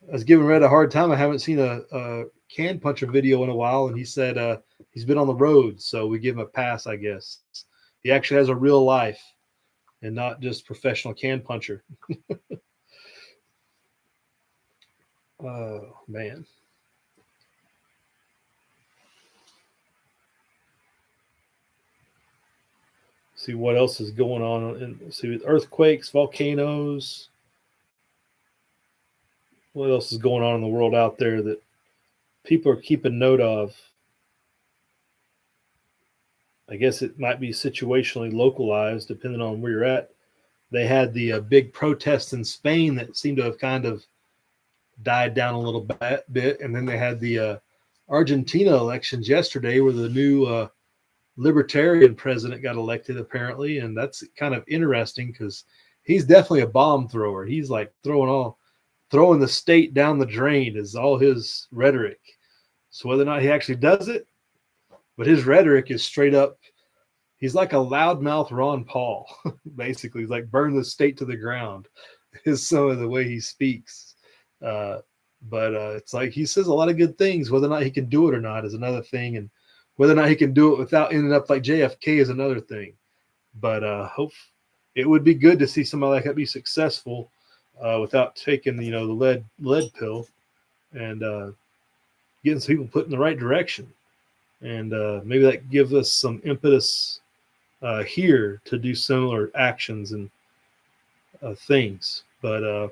I was giving Red a hard time. I haven't seen a can puncher video in a while, and he said he's been on the road, so we give him a pass, I guess. He actually has a real life and not just professional can puncher. Oh, man. See what else is going on. See, with earthquakes, volcanoes. What else is going on in the world out there that people are keeping note of? I guess it might be situationally localized, depending on where you're at. They had the big protests in Spain that seemed to have kind of died down a little bit. And then they had the Argentina elections yesterday where the new libertarian president got elected, apparently. And that's kind of interesting because he's definitely a bomb thrower. He's like throwing the state down the drain is all his rhetoric. So whether or not he actually does it, but his rhetoric is straight up. He's like a loudmouth Ron Paul, basically. He's like, burn the state to the ground is some of the way he speaks. But it's like he says a lot of good things. Whether or not he can do it or not is another thing. And whether or not he can do it without ending up like JFK is another thing. But it would be good to see somebody like that be successful without taking, the lead pill and getting some people put in the right direction. And maybe that gives us some impetus here to do similar actions and things. But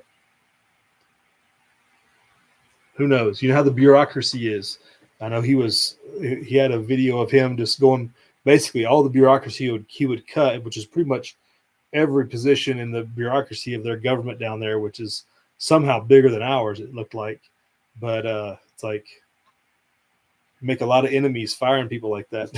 who knows? You know how the bureaucracy is. I know he had a video of him just going, basically all the bureaucracy he would cut, which is pretty much every position in the bureaucracy of their government down there, which is somehow bigger than ours, it looked like. But it's like, make a lot of enemies firing people like that.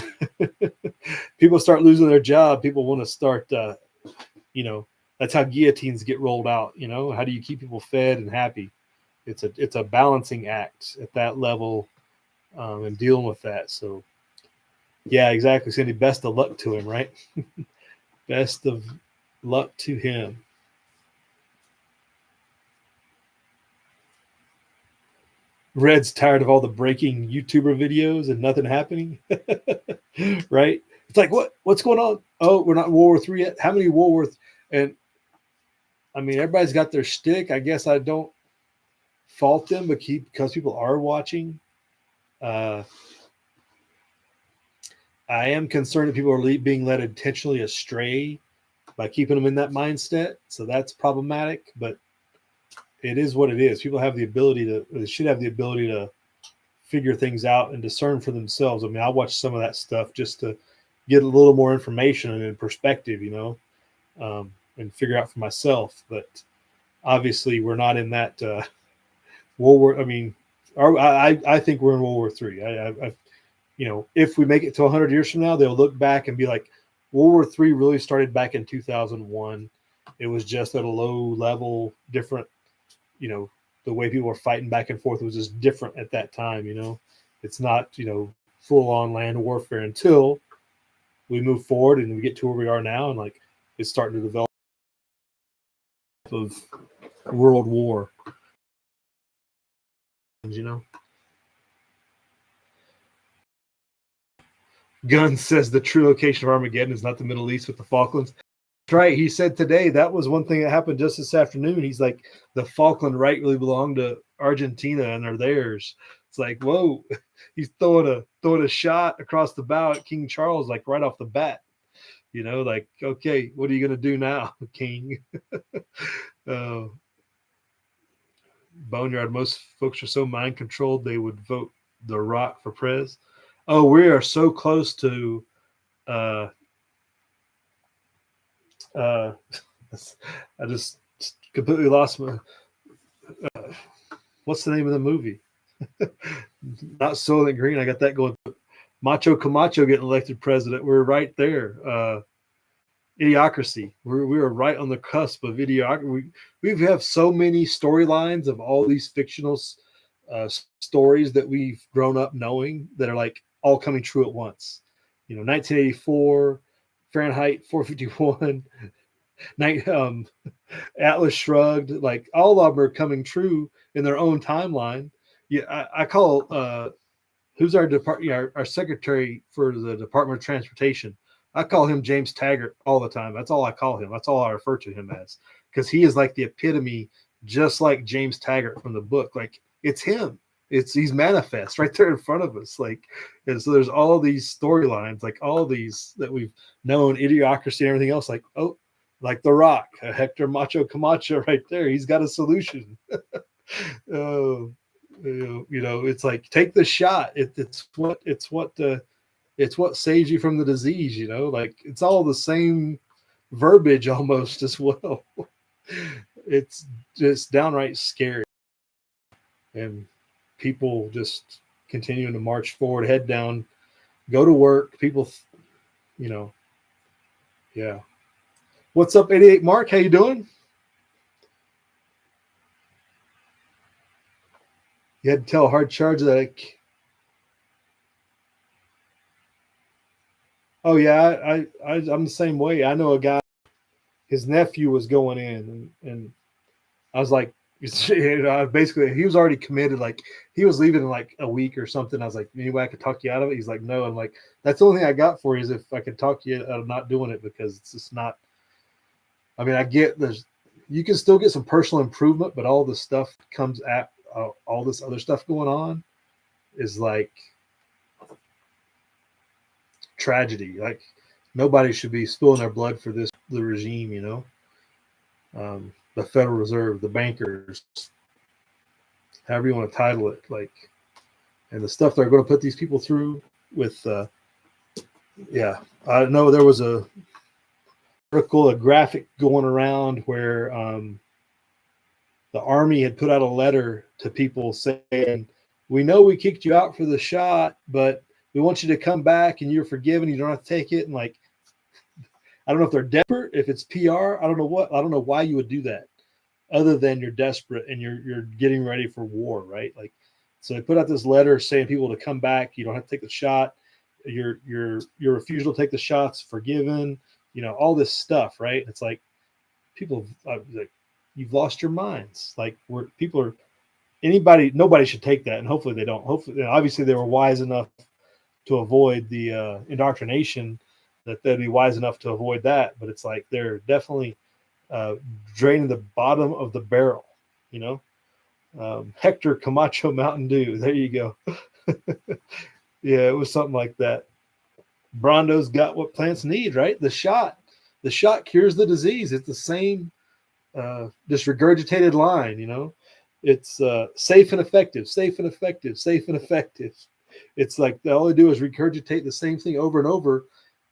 People start losing their job. People want to start, that's how guillotines get rolled out. How do you keep people fed and happy? It's a balancing act at that level and dealing with that. So yeah, exactly, Cindy. Best of luck to him, right? Best of luck to him. Red's tired of all the breaking YouTuber videos and nothing happening, right? It's like, what's going on? Oh, we're not in World War III yet. How many World War? And I mean, everybody's got their shtick. I guess I don't fault them, but because people are watching. I am concerned that people are being led intentionally astray by keeping them in that mindset. So that's problematic, but it is what it is. People have the ability they should have the ability to figure things out and discern for themselves. I mean, I watch some of that stuff just to get a little more information and perspective, and figure out for myself. But obviously we're not in that World War. I mean, I think we're in World War III. If we make it to 100 years from now, they'll look back and be like, World War III really started back in 2001. It was just at a low level, different, the way people were fighting back and forth was just different at that time. It's not, full on land warfare until we move forward and we get to where we are now. And like, it's starting to develop of world war, Gunn says the true location of Armageddon is not the Middle East with the Falklands. That's right. He said today that was one thing that happened just this afternoon. He's like, the Falkland right really belonged to Argentina and they're theirs. It's like, whoa, he's throwing a shot across the bow at King Charles, like right off the bat. Like, okay, what are you going to do now, King? Boneyard, most folks are so mind controlled they would vote The Rock for prez. Oh, we are so close to I just completely lost my what's the name of the movie? Not Soylent Green. I got that going. Macho Camacho getting elected president. We're right there. Idiocracy. We are right on the cusp of Idiocracy. We have so many storylines of all these fictional stories that we've grown up knowing that are like all coming true at once. 1984, Fahrenheit 451, Atlas Shrugged. Like all of them are coming true in their own timeline. Yeah, I call who's our our secretary for the Department of Transportation. I call him James Taggart all the time. That's all I call him. That's all I refer to him as, because he is like the epitome, just like James Taggart from the book. Like it's him. He's manifest right there in front of us. Like, and so there's all these storylines, like all these that we've known, Idiocracy and everything else. Like, oh, like The Rock, Hector Macho Camacho right there. He's got a solution. Oh, it's like, take the shot. It's what saves you from the disease. Like it's all the same verbiage almost as well. It's just downright scary, and people just continuing to march forward, head down, go to work. People, yeah. What's up, 88 Mark? How you doing? You had to tell a hard charge that oh yeah, I'm the same way. I know a guy, his nephew was going in, and I was like, basically he was already committed. Like he was leaving in like a week or something. I was like, any way I could talk you out of it? He's like, no. I'm like, that's the only thing I got for you is if I could talk you out of not doing it, because it's just not. I mean, I get you can still get some personal improvement, but all the stuff comes at all this other stuff going on is like tragedy. Like nobody should be spilling their blood for the regime. The Federal Reserve, the bankers, however you want to title it, like, and the stuff they're going to put these people through with. Yeah, I know there was a graphic going around where the Army had put out a letter to people saying, we know we kicked you out for the shot, but we want you to come back and you're forgiven. You don't have to take it. And like, I don't know if they're desperate, if it's PR. I don't know why you would do that, other than you're desperate and you're getting ready for war, right? Like, so they put out this letter saying people to come back. You don't have to take the shot. Your refusal to take the shot's forgiven. All this stuff, right? It's like people like, you've lost your minds. Like nobody should take that, and hopefully they don't. Hopefully, obviously they were wise enough to avoid the indoctrination, that they'd be wise enough to avoid that. But it's like they're definitely draining the bottom of the barrel. Hector Camacho Mountain Dew. There you go. Yeah, it was something like that. Brondo's got what plants need, right? The shot cures the disease. It's the same just regurgitated line. It's safe and effective, safe and effective, safe and effective. It's like all they do is regurgitate the same thing over and over,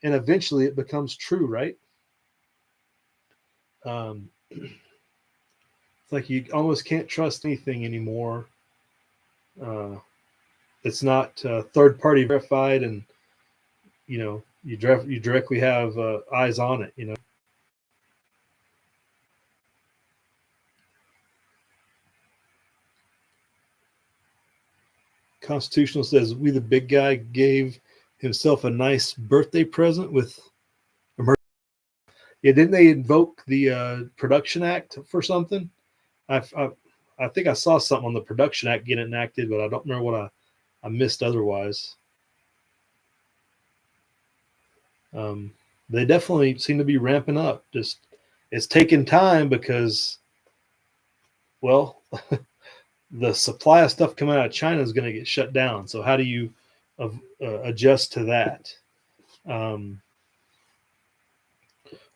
and eventually it becomes true, right? It's like you almost can't trust anything anymore. It's not third party verified, and you directly have eyes on it. Constitutional says, we the big guy gave himself a nice birthday present with emergency. Yeah, didn't they invoke the Production Act for something? I think I saw something on the Production Act getting enacted, but I don't remember what I missed otherwise. They definitely seem to be ramping up. Just it's taking time because, well, the supply of stuff coming out of China is going to get shut down. So how do you adjust to that?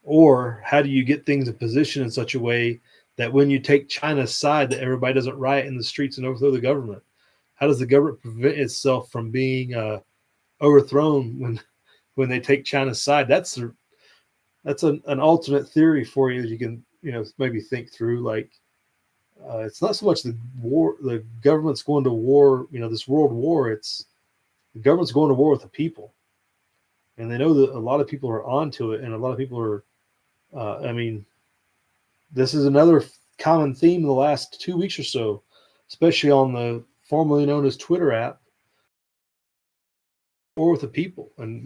Or how do you get things in position in such a way that when you take China's side, that everybody doesn't riot in the streets and overthrow the government? How does the government prevent itself from being overthrown when they take China's side? That's an alternate theory for you that you can maybe think through. Like it's not so much the government's going to war, this world war. It's the government's going to war with the people, and they know that a lot of people are onto it, and a lot of people are. This is another common theme in the last 2 weeks or so, especially on the formerly known as Twitter app, war with the people, and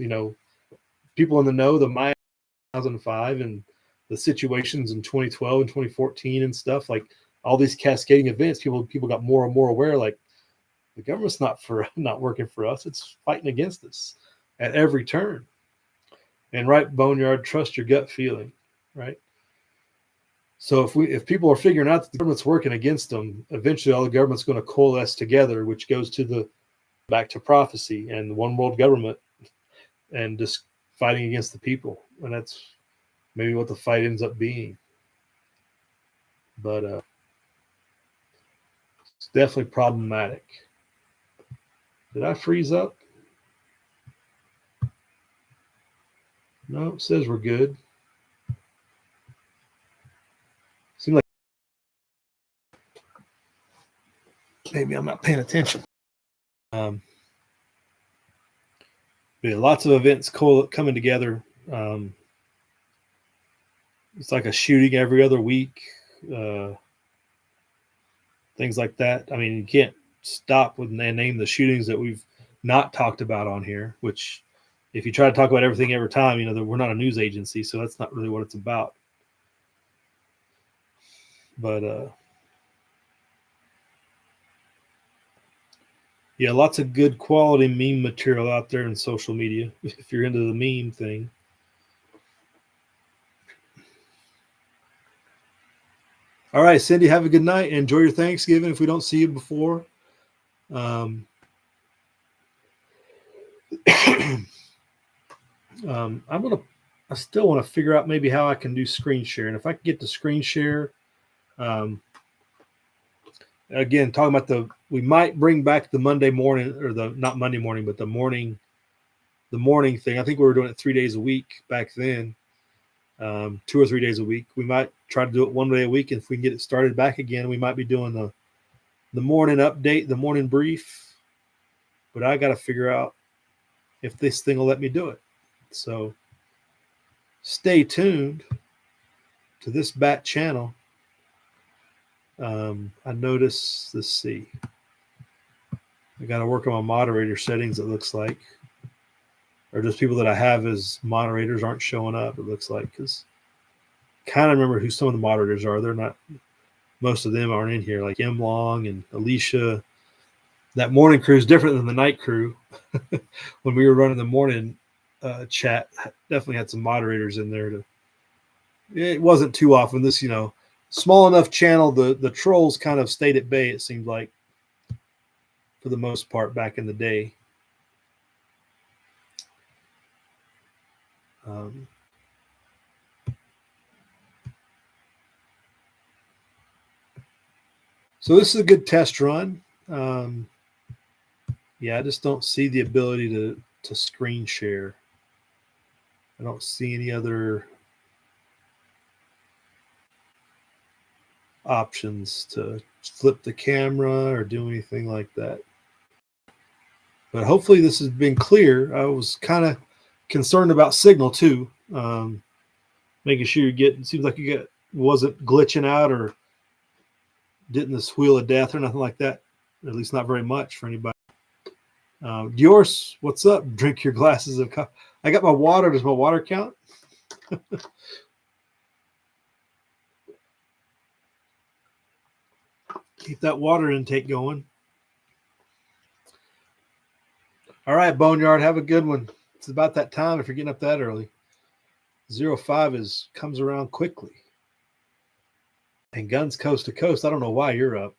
people in the know, the Mayhem 2005 and the situations in 2012 and 2014 and stuff, like all these cascading events. People got more and more aware, like the government's not working for us, it's fighting against us at every turn. And right, Boneyard, trust your gut feeling, right? So if people are figuring out that the government's working against them, eventually all the government's going to coalesce together, which goes to back to prophecy and the one world government and just fighting against the people. And that's maybe what the fight ends up being. But it's definitely problematic. Did I freeze up? No, it says we're good. Seems like maybe I'm not paying attention. Yeah, lots of events coming together. It's like a shooting every other week. Things like that. I mean, you can't stop when they name the shootings that we've not talked about on here, which if you try to talk about everything every time, we're not a news agency, so that's not really what it's about. But yeah, lots of good quality meme material out there in social media if you're into the meme thing. All right, Cindy, have a good night. Enjoy your Thanksgiving if we don't see you before. I still want to figure out maybe how I can do screen share. And if I can get the screen share, again, talking about we might bring back the Monday morning, or not Monday morning, but the morning thing. I think we were doing it 3 days a week back then, 2 or 3 days a week. We might try to do it 1 day a week. And if we can get it started back again, we might be doing the morning update, the morning brief. But I got to figure out if this thing will let me do it. So stay tuned to this bat channel. I notice, let's see, I got to work on my moderator settings, it looks like, or just people that I have as moderators aren't showing up, it looks like, because kind of remember who some of the moderators are. They're not, most of them aren't in here, like M Long and Alicia. That morning crew is different than the night crew. When we were running the morning chat, definitely had some moderators in there. It wasn't too often. This, small enough channel, the trolls kind of stayed at bay, it seemed like, for the most part back in the day. So this is a good test run. Yeah, I just don't see the ability to screen share. I don't see any other options to flip the camera or do anything like that. But hopefully this has been clear. I was kind of concerned about signal too. Making sure it seems like wasn't glitching out or didn't this wheel of death or nothing like that. At least not very much for anybody. Diorce, what's up? Drink your glasses of coffee. I got my water. Does my water count? Keep that water intake going. All right, Boneyard, have a good one. It's about that time if you're getting up that early. 05 comes around quickly. And Guns Coast to Coast, I don't know why you're up.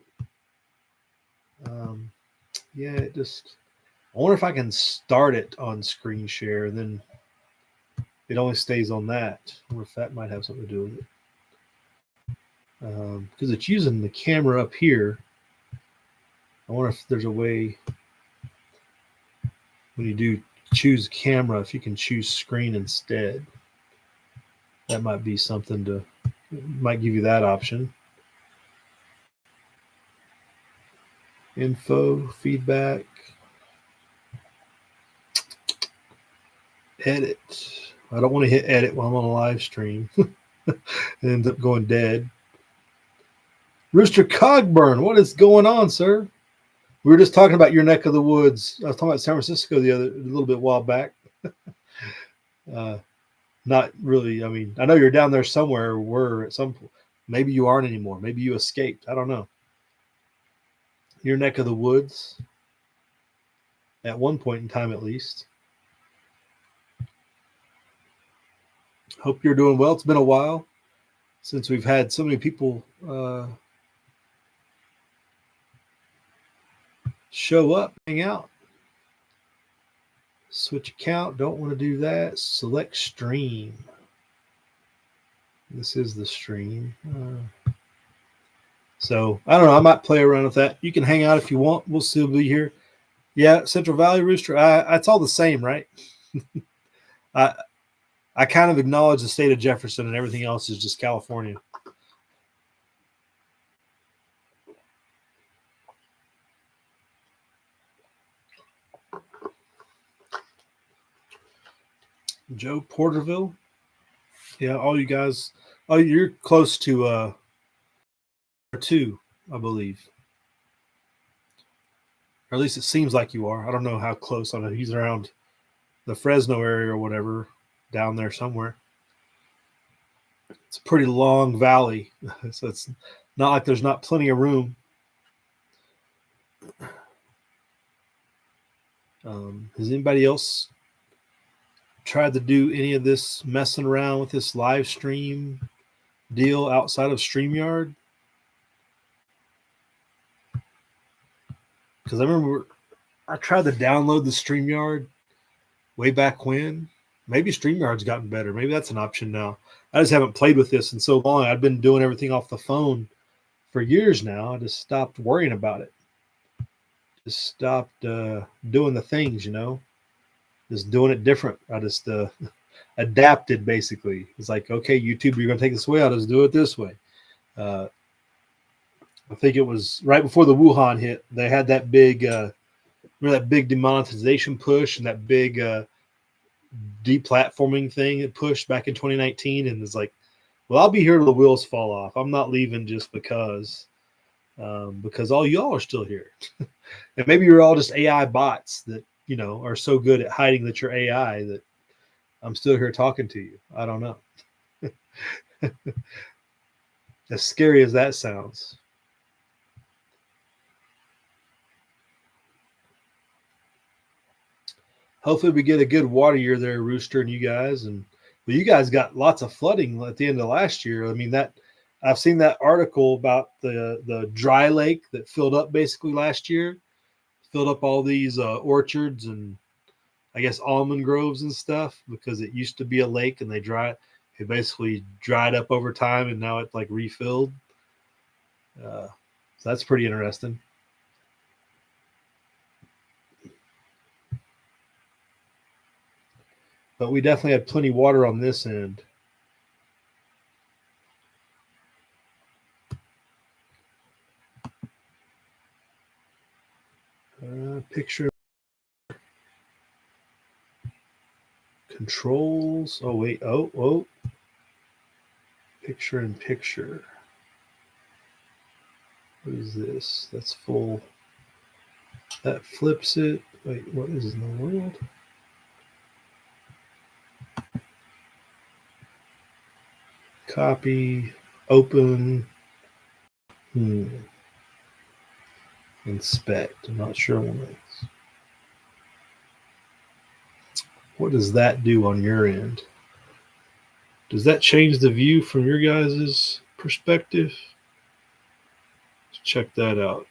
Yeah, I wonder if I can start it on screen share, then it only stays on that. I wonder if that might have something to do with it. Because it's using the camera up here. I wonder if there's a way when you do choose camera, if you can choose screen instead. That might be something might give you that option. Info, feedback, edit. I don't want to hit edit while I'm on a live stream. It ends up going dead. Rooster Cogburn, what is going on, sir? We were just talking about your neck of the woods. I was talking about San Francisco a little bit while back. Not really. I mean, I know you're down there somewhere. Were at some point. Maybe you aren't anymore. Maybe you escaped. I don't know. Your neck of the woods. At one point in time, at least. Hope you're doing well. It's been a while since we've had so many people show up, hang out. Switch account. Don't want to do that. Select stream. This is the stream. So I don't know. I might play around with that. You can hang out if you want. We'll still be here. Yeah, Central Valley Rooster. It's all the same, right? I kind of acknowledge the state of Jefferson, and everything else is just California. Joe Porterville. Yeah, all you guys. Oh, you're close to 2, I believe. Or at least it seems like you are. I don't know how close. I know he's around the Fresno area or whatever, down there somewhere. It's a pretty long valley, so it's not like there's not plenty of room. Has anybody else tried to do any of this messing around with this live stream deal outside of StreamYard? Because I remember I tried to download the StreamYard way back when. Maybe StreamYard's gotten better. Maybe that's an option now. I just haven't played with this in so long. I've been doing everything off the phone for years now. I just stopped worrying about it. Just stopped doing the things, just doing it different. I just adapted, basically. It's like, okay, YouTube, you're going to take this way. I'll just do it this way. I think it was right before the Wuhan hit. They had that big, remember that big demonetization push and that big deplatforming thing it pushed back in 2019. And it's like, well, I'll be here till the wheels fall off. I'm not leaving just because all y'all are still here. And maybe you're all just AI bots that, are so good at hiding that you're AI that I'm still here talking to you. I don't know. As scary as that sounds. Hopefully we get a good water year there, Rooster, and you guys. And well, you guys got lots of flooding at the end of last year. I mean, that I've seen that article about the dry lake that filled up basically last year, filled up all these orchards and I guess almond groves and stuff because it used to be a lake and it basically dried up over time and now it's like refilled. So that's pretty interesting. But we definitely had plenty of water on this end. Picture controls. Oh, wait. Oh. Picture in picture. What is this? That's full. That flips it. Wait, what is in the world? Copy, open, inspect. I'm not sure on this. What does that do on your end? Does that change the view from your guys' perspective? Let's check that out.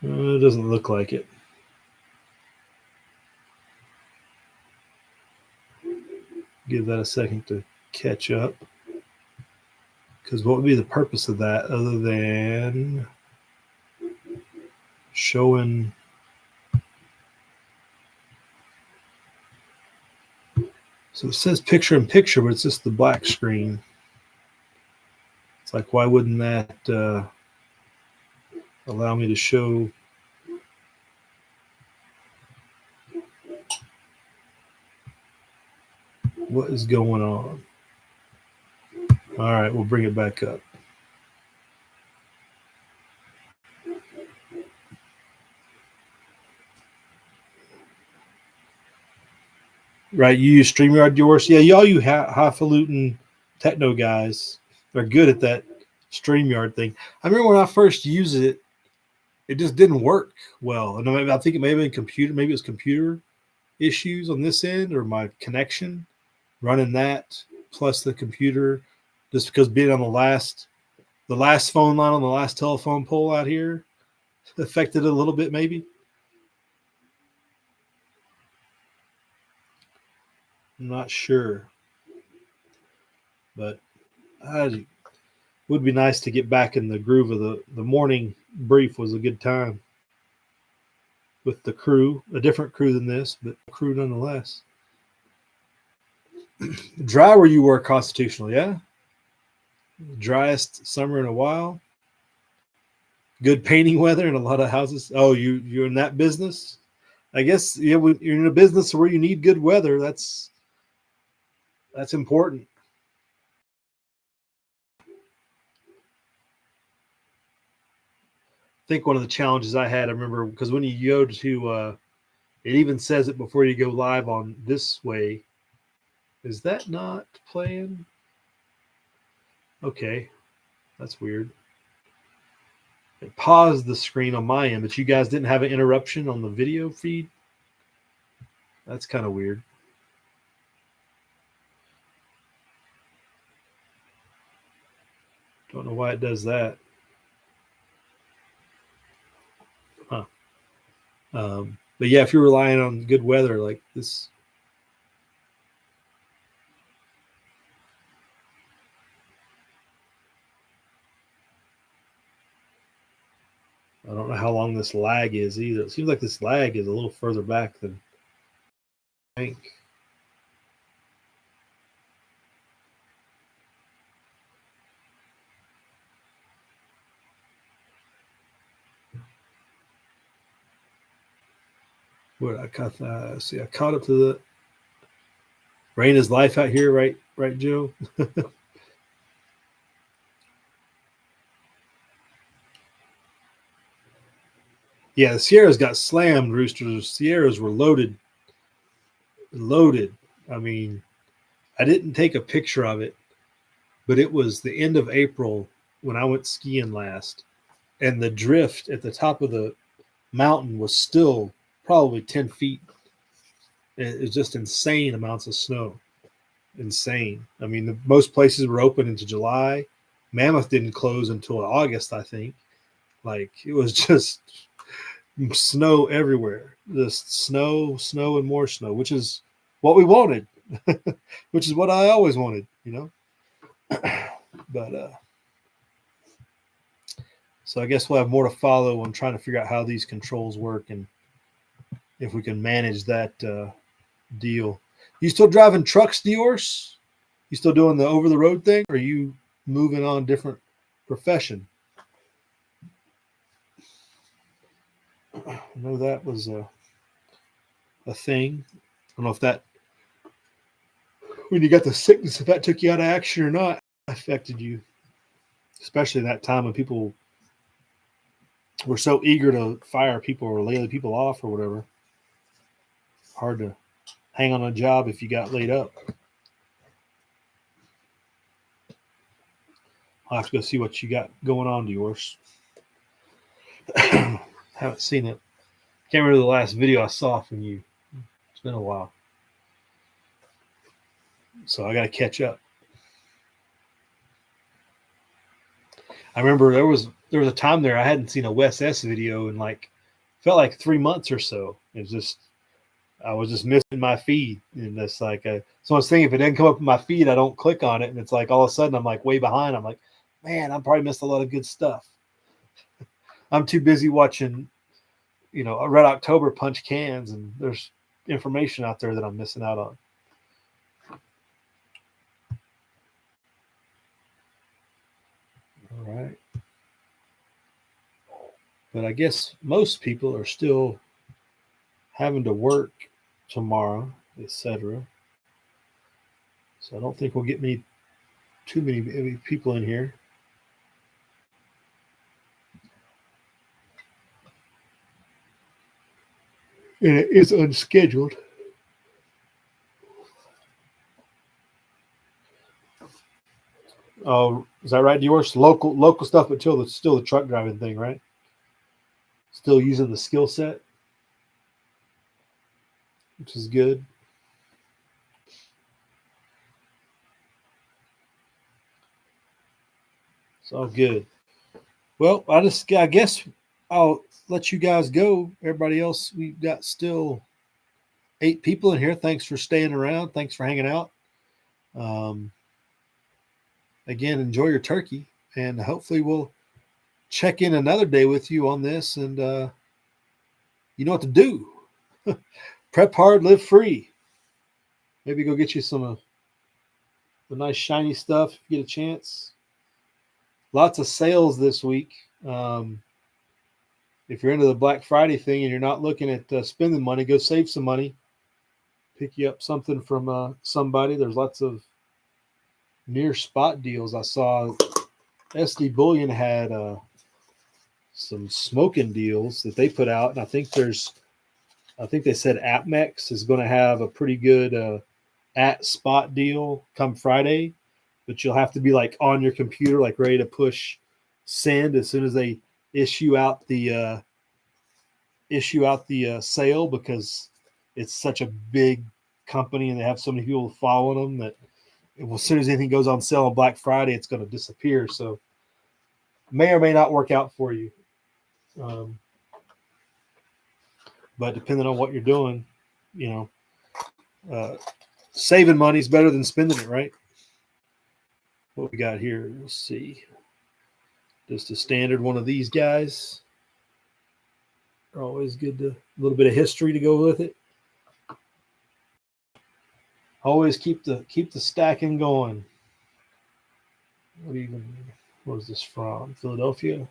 It doesn't look like it. Give that a second to catch up. Because what would be the purpose of that other than showing? So it says picture in picture, but it's just the black screen. It's like, why wouldn't that allow me to show? What is going on? All right, we'll bring it back up. Right, you use StreamYard yours? Yeah, y'all you highfalutin techno guys are good at that StreamYard thing. I remember when I first used it, it just didn't work well. And I think it may have been computer, maybe it was computer issues on this end or my connection running that plus the computer, just because being on the last phone line on the last telephone pole out here affected it a little bit, maybe. I'm not sure, but it would be nice to get back in the groove of the morning brief. Was a good time with the crew, a different crew than this, but crew nonetheless. Dry where you were constitutional, yeah? Driest summer in a while. Good painting weather in a lot of houses. Oh, you're in that business? I guess yeah. When you're in a business where you need good weather, that's important. I think one of the challenges I remember, because when you go to, it even says it before you go live on this way. Is that not playing? Okay, that's weird. It paused the screen on my end, but you guys didn't have an interruption on the video feed. That's kind of weird. Don't know why it does that. Huh. But yeah, if you're relying on good weather like this. I don't know how long this lag is either. It seems like this lag is a little further back than I think. What I caught? See, I caught up to the rain is life out here, right, Joe? Yeah, the Sierras got slammed. Rooster, the Sierras were loaded. I mean, I didn't take a picture of it, but it was the end of April when I went skiing last, and the drift at the top of the mountain was still probably 10 feet. It was just insane amounts of snow. Insane. I mean, most places were open into July. Mammoth didn't close until August, I think. Like, it was just snow everywhere. Just snow, and more snow, which is what we wanted, which is what I always wanted, But so I guess we'll have more to follow on trying to figure out how these controls work and if we can manage that deal. You still driving trucks, Diorce? You still doing the over the road thing? Or are you moving on different profession? I know that was a thing. I don't know if that, when you got the sickness, if that took you out of action or not, affected you, especially in that time when people we're so eager to fire people or lay people off or whatever. Hard to hang on a job if you got laid up. I'll have to go see what you got going on to yours. Haven't seen it. Can't remember the last video I saw from you. It's been a while. So I got to catch up. I remember there was a time there I hadn't seen a Wes S video in felt like 3 months or so. It was just, I was just missing my feed. And that's like, so I was thinking if it didn't come up in my feed, I don't click on it. And it's like all of a sudden I'm like way behind. I'm like, man, I probably missed a lot of good stuff. I'm too busy watching, a Red October punch cans, and there's information out there that I'm missing out on. All right. But I guess most people are still having to work tomorrow, etc. So I don't think we'll get too many people in here. And it is unscheduled. Oh, is that right, yours? Local stuff, but still the truck driving thing, right? Still using the skill set, which is good. It's all good. Well, I guess I'll let you guys go. Everybody else, we've got still 8 people in here. Thanks for staying around. Thanks for hanging out. Again, enjoy your turkey, and hopefully we'll check in another day with you on this. And you know what to do. Prep hard, live free. Maybe go get you some of the nice shiny stuff if you get a chance. Lots of sales this week. If you're into the Black Friday thing and you're not looking at spending money, go save some money. Pick you up something from somebody. There's lots of near spot deals. I saw SD Bullion had some smoking deals that they put out, and I think they said AppMex is going to have a pretty good at spot deal come Friday, but you'll have to be like on your computer, like ready to push send as soon as they issue out the sale, because it's such a big company and they have so many people following them that as soon as anything goes on sale on Black Friday, it's going to disappear. So may or may not work out for you. But depending on what you're doing, saving money is better than spending it, right? What we got here, let's see. Just a standard one of these guys. They're always good a little bit of history to go with it. Always keep the stacking going. What is this from? Philadelphia.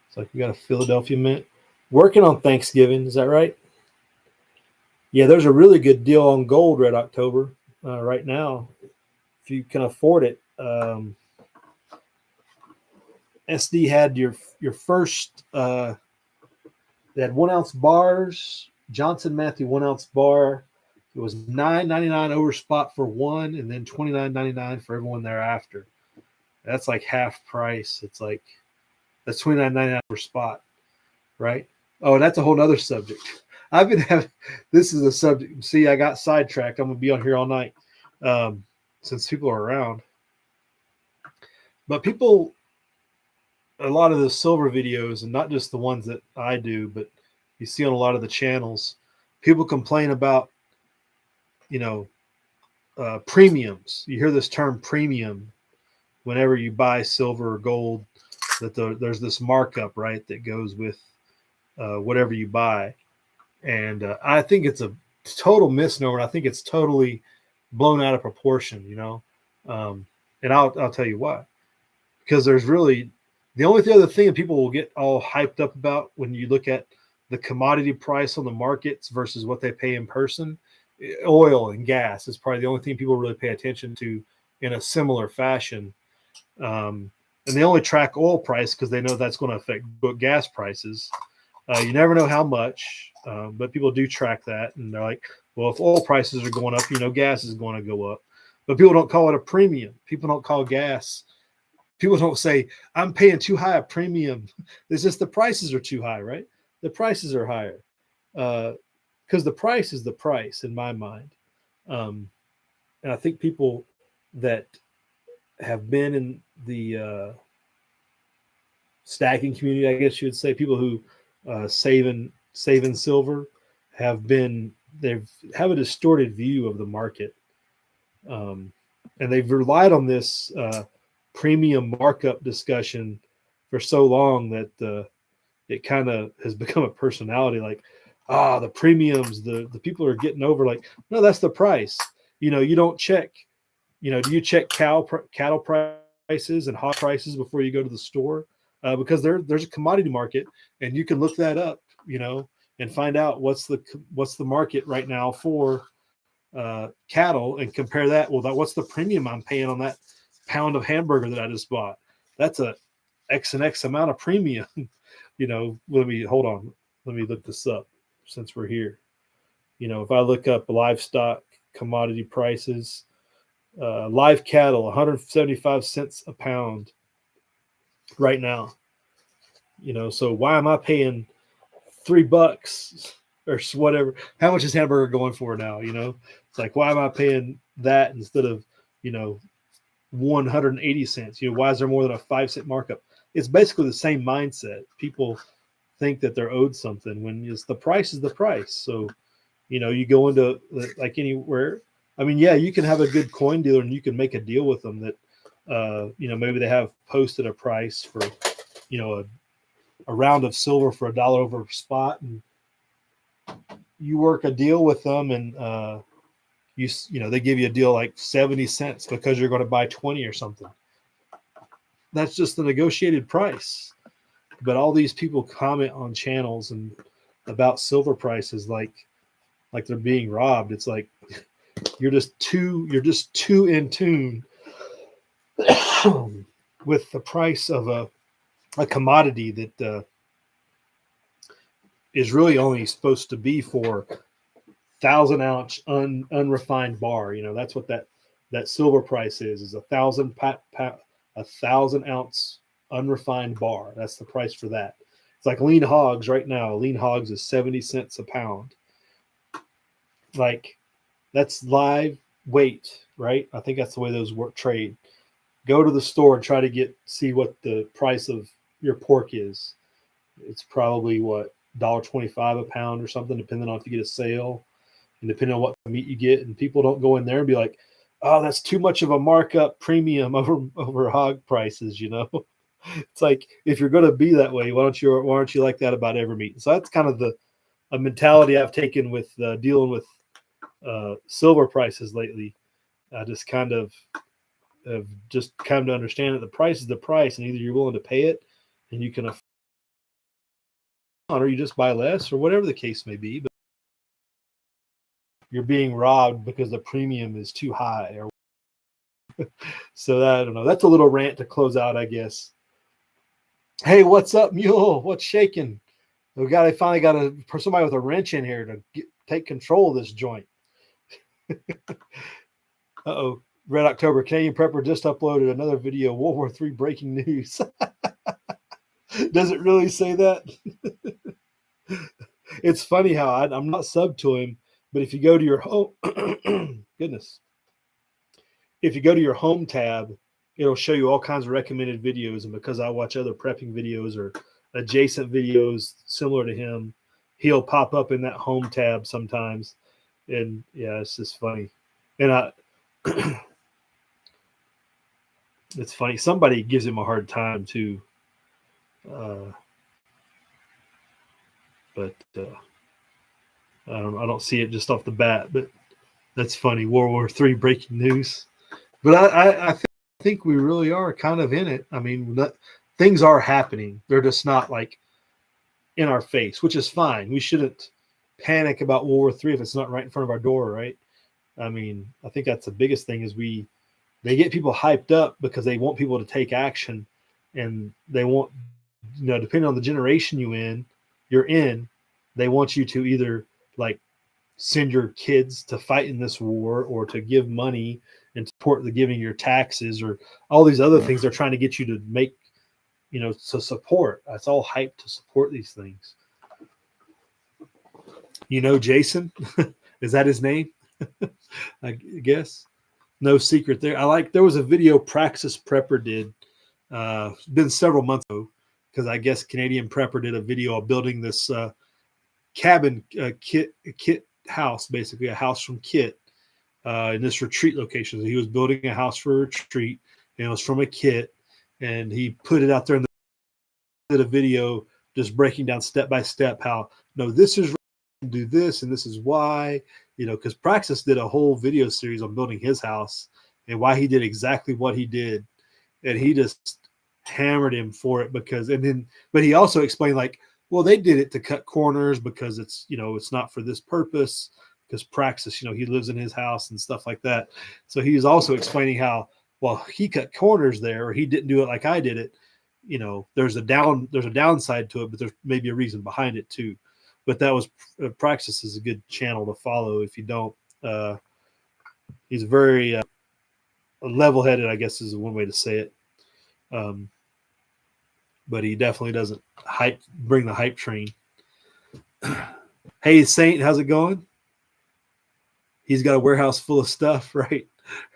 It's like we got a Philadelphia mint. Working on Thanksgiving, is that right? Yeah, there's a really good deal on gold Red October right now, if you can afford it. SD had your first. They had 1 ounce bars. Johnson Matthey 1 ounce bar. It was $9.99 over spot for one, and then $29.99 for everyone thereafter. That's like half price. It's like that's $29.99 per spot, right? Oh, and that's a whole other subject. I've been having this is a subject. See, I got sidetracked. I'm gonna be on here all night since people are around. But people, a lot of the silver videos, and not just the ones that I do, but you see on a lot of the channels, people complain about, premiums. You hear this term premium whenever you buy silver or gold, that there's this markup, right, that goes with whatever you buy. And I think it's a total misnomer. I think it's totally blown out of proportion, and I'll tell you why. Because there's really the only other thing that people will get all hyped up about when you look at the commodity price on the markets versus what they pay in person, oil and gas is probably the only thing people really pay attention to in a similar fashion. and they only track oil price because they know that's going to affect gas prices. You never know how much, but people do track that, and they're like, well, if oil prices are going up, gas is going to go up. But people don't call it a premium. People don't call gas. People don't say, I'm paying too high a premium. It's just the prices are too high, right? The prices are higher because the price is the price in my mind. And I think people that have been in the stacking community, I guess you would say, people who saving silver they have a distorted view of the market, and they've relied on this premium markup discussion for so long that it kind of has become a personality. Like, the premiums, the people are getting over. Like, no, that's the price. You don't check. Do you check cattle prices and hog prices before you go to the store? Because there's a commodity market, and you can look that up, and find out what's the market right now for cattle, and compare that. Well, what's the premium I'm paying on that pound of hamburger that I just bought? That's a X and X amount of premium. Let me look this up since we're here. If I look up livestock commodity prices, live cattle, 175 cents a pound right now. So why am I paying $3 or whatever? How much is hamburger going for now? It's like, why am I paying that instead of 180 cents? Why is there more than a 5-cent markup? It's basically the same mindset. People think that they're owed something when the price is the price. So you go into like anywhere. I mean, yeah, you can have a good coin dealer and you can make a deal with them that maybe they have posted a price for a round of silver for $1 over spot, and you work a deal with them, and they give you a deal like 70 cents because you're going to buy 20 or something. That's just the negotiated price. But all these people comment on channels and about silver prices like they're being robbed. It's like you're just too in tune with the price of a commodity that is really only supposed to be for 1,000-ounce unrefined bar. That's what that silver price is 1,000 1,000-ounce unrefined bar. That's the price for that. It's like lean hogs right now. Lean hogs is 70 cents a pound. Like, that's live weight, right? I think that's the way those trade. Go to the store and try to see what the price of your pork is. It's probably $1.25 a pound or something, depending on if you get a sale and depending on what meat you get. And people don't go in there and be like, oh, that's too much of a markup premium over hog prices. It's like, if you're going to be that way, why aren't you like that about every meat? So that's kind of a mentality I've taken with dealing with silver prices lately. I just kind of have just come to understand that the price is the price, and either you're willing to pay it and you can afford, or you just buy less, or whatever the case may be. But you're being robbed because the premium is too high. So I don't know. That's a little rant to close out, I guess. Hey, what's up, Mule? What's shaking? I finally got somebody with a wrench in here to take control of this joint. Uh-oh. Red October, Canadian Prepper just uploaded another video, World War III breaking news. Does it really say that? It's funny how I'm not subbed to him, but if you go to your home, goodness, if you go to your home tab, it'll show you all kinds of recommended videos. And because I watch other prepping videos or adjacent videos similar to him, he'll pop up in that home tab sometimes. And yeah, it's just funny. And it's funny. Somebody gives him a hard time too. But I don't see it just off the bat, but that's funny. World War III breaking news. But I think we really are kind of in it. I mean, things are happening. They're just not like in our face, which is fine. We shouldn't panic about World War III if it's not right in front of our door, right? I mean, I think that's the biggest thing is they get people hyped up because they want people to take action. and they want, depending on the generation you're in, they want you to either like send your kids to fight in this war or to give money and support the giving your taxes or all these other things they're trying to get you to make, to support. It's all hype to support these things. Jason, is that his name? I guess. No secret there. There was a video Praxis Prepper did. It's been several months ago, because I guess Canadian Prepper did a video of building this cabin kit house, basically a house from kit in this retreat location. So he was building a house for a retreat, and it was from a kit, and he put it out there in the video, just breaking down step by step how, no, this is do this and this is why, because Praxis did a whole video series on building his house and why he did exactly what he did, and he just hammered him for it but he also explained like, well, they did it to cut corners because it's it's not for this purpose, because Praxis, he lives in his house and stuff like that. So he was also explaining how, well, he cut corners there, or he didn't do it like I did it. There's a downside to it, but there's maybe a reason behind it too. But that was Praxis is a good channel to follow if you don't. He's very level-headed, I guess is one way to say it. But he definitely doesn't bring the hype train. Hey, Saint, how's it going? He's got a warehouse full of stuff, right?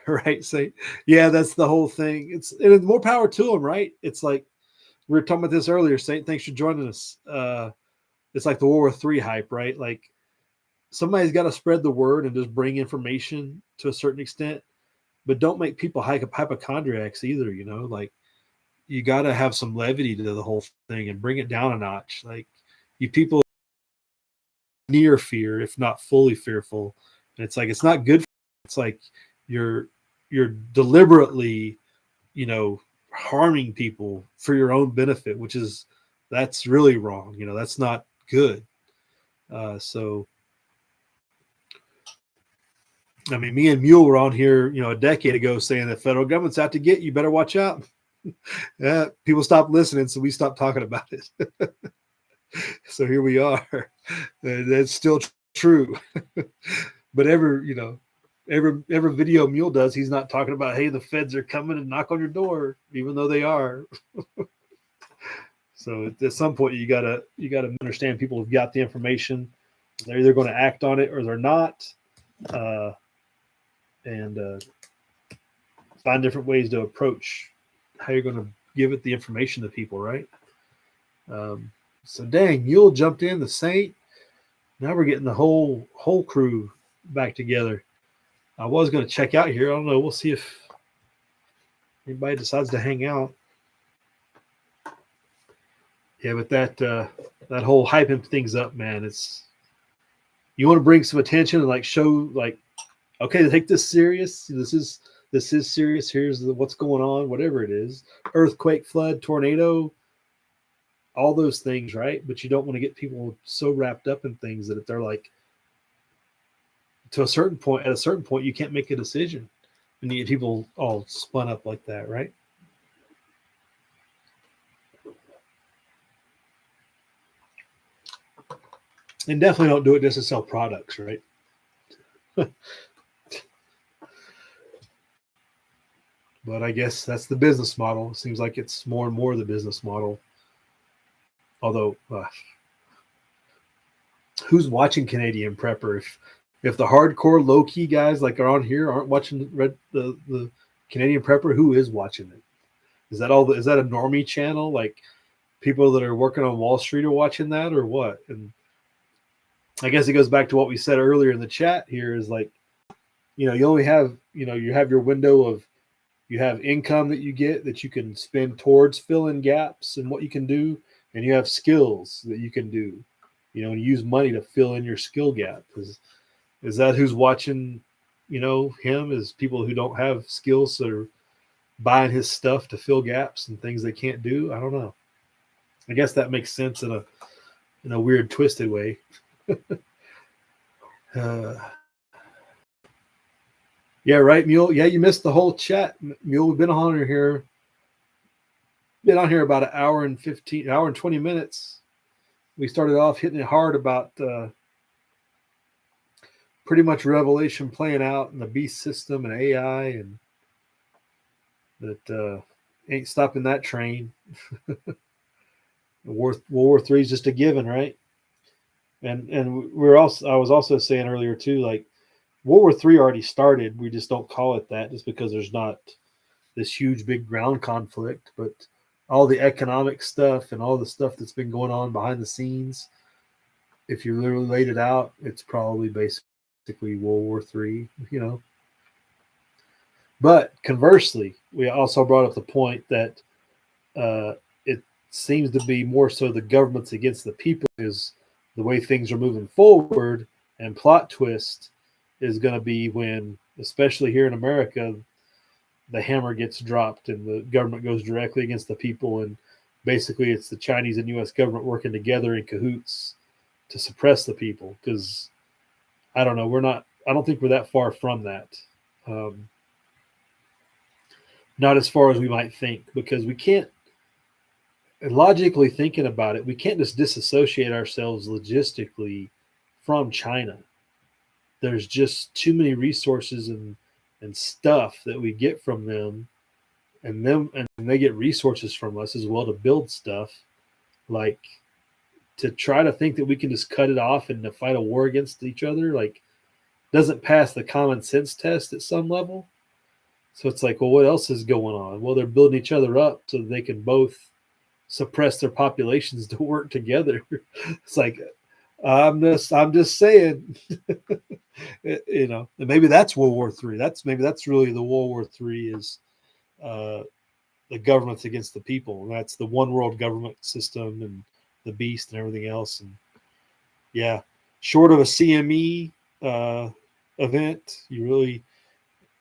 Right, Saint? Yeah, that's the whole thing. It's more power to him, right? It's like we were talking about this earlier, Saint. Thanks for joining us. It's like the World War III hype, right? Like somebody's got to spread the word and just bring information to a certain extent, but don't make people hypochondriacs either, like you got to have some levity to the whole thing and bring it down a notch. Like you people near fear, if not fully fearful. And it's like, it's not good. It's like you're deliberately, harming people for your own benefit, that's really wrong. That's not good. So, I mean, me and Mule were on here, a decade ago saying the federal government's out to get you. Better watch out. Yeah, people stopped listening, so we stopped talking about it. So here we are. That's still true. But every video Mule does, he's not talking about, hey, the feds are coming and knock on your door, even though they are. So at some point you gotta understand people have got the information. They're either going to act on it or they're not, and find different ways to approach how you're going to give it the information to people, right? So dang, Mule jumped in, the Saint. Now we're getting the whole crew back together. I was going to check out here. I don't know. We'll see if anybody decides to hang out. Yeah, but that whole hyping things up, man. You want to bring some attention and like show like, okay, take this serious. This is serious. Here's what's going on. Whatever it is, earthquake, flood, tornado, all those things, right? But you don't want to get people so wrapped up in things that if they're like, at a certain point, you can't make a decision. And you get people all spun up like that, right? And definitely don't do it just to sell products, right? But I guess that's the business model. It seems like it's more and more the business model. Although, who's watching Canadian Prepper? If the hardcore low-key guys like are on here aren't watching the Canadian Prepper, who is watching it? Is that a normie channel? Like people that are working on Wall Street are watching that, or what? And I guess it goes back to what we said earlier in the chat here is like, you only have, you have your window of, you have income that you get that you can spend towards filling gaps and what you can do. And you have skills that you can do, and use money to fill in your skill gap. Is that who's watching, him, is people who don't have skills that are buying his stuff to fill gaps and things they can't do? I don't know. I guess that makes sense in a weird, twisted way. Yeah, right, Mule. Yeah, you missed the whole chat. Mule, we've been on here been on here about an hour and 20 minutes. We started off hitting it hard about pretty much Revelation playing out and the beast system and AI, and that ain't stopping that train. World War III is just a given, right? And I was also saying earlier too, like World War III already started. We just don't call it that just because there's not this huge big ground conflict, but all the economic stuff and all the stuff that's been going on behind the scenes, if you literally laid it out, it's probably basically World War III, you know. But conversely, we also brought up the point that it seems to be more so the government's against the people is the way things are moving forward, and plot twist is going to be when, especially here in America, the hammer gets dropped and the government goes directly against the people, and basically it's the Chinese and U.S. government working together in cahoots to suppress the people. Because I don't know, I don't think we're that far from that. Not as far as we might think, because we can't, logically thinking about it, we can't just disassociate ourselves logistically from China. There's just too many resources and stuff that we get from them, and they get resources from us as well to build stuff. Like, to try to think that we can just cut it off and to fight a war against each other, like, doesn't pass the common sense test at some level. So it's like, well, what else is going on? Well, they're building each other up so they can both suppress their populations to work together. It's like, I'm just saying, you know, and maybe that's World War III. That's really the World War III is the government's against the people. And that's the one world government system and the beast and everything else. And yeah, short of a CME event, you really,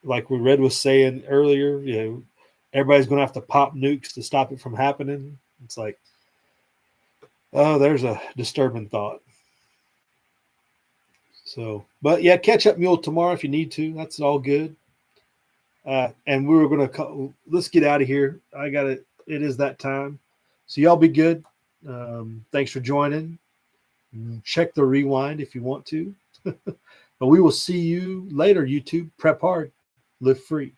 like we Red was saying earlier, you know, everybody's going to have to pop nukes to stop it from happening. It's like, oh, there's a disturbing thought. So, but yeah, catch up mule tomorrow if you need to. That's all good. And we were going to let's get out of here. It is that time. So y'all be good. Thanks for joining. Check the rewind if you want to. But we will see you later, YouTube. Prep hard. Live free.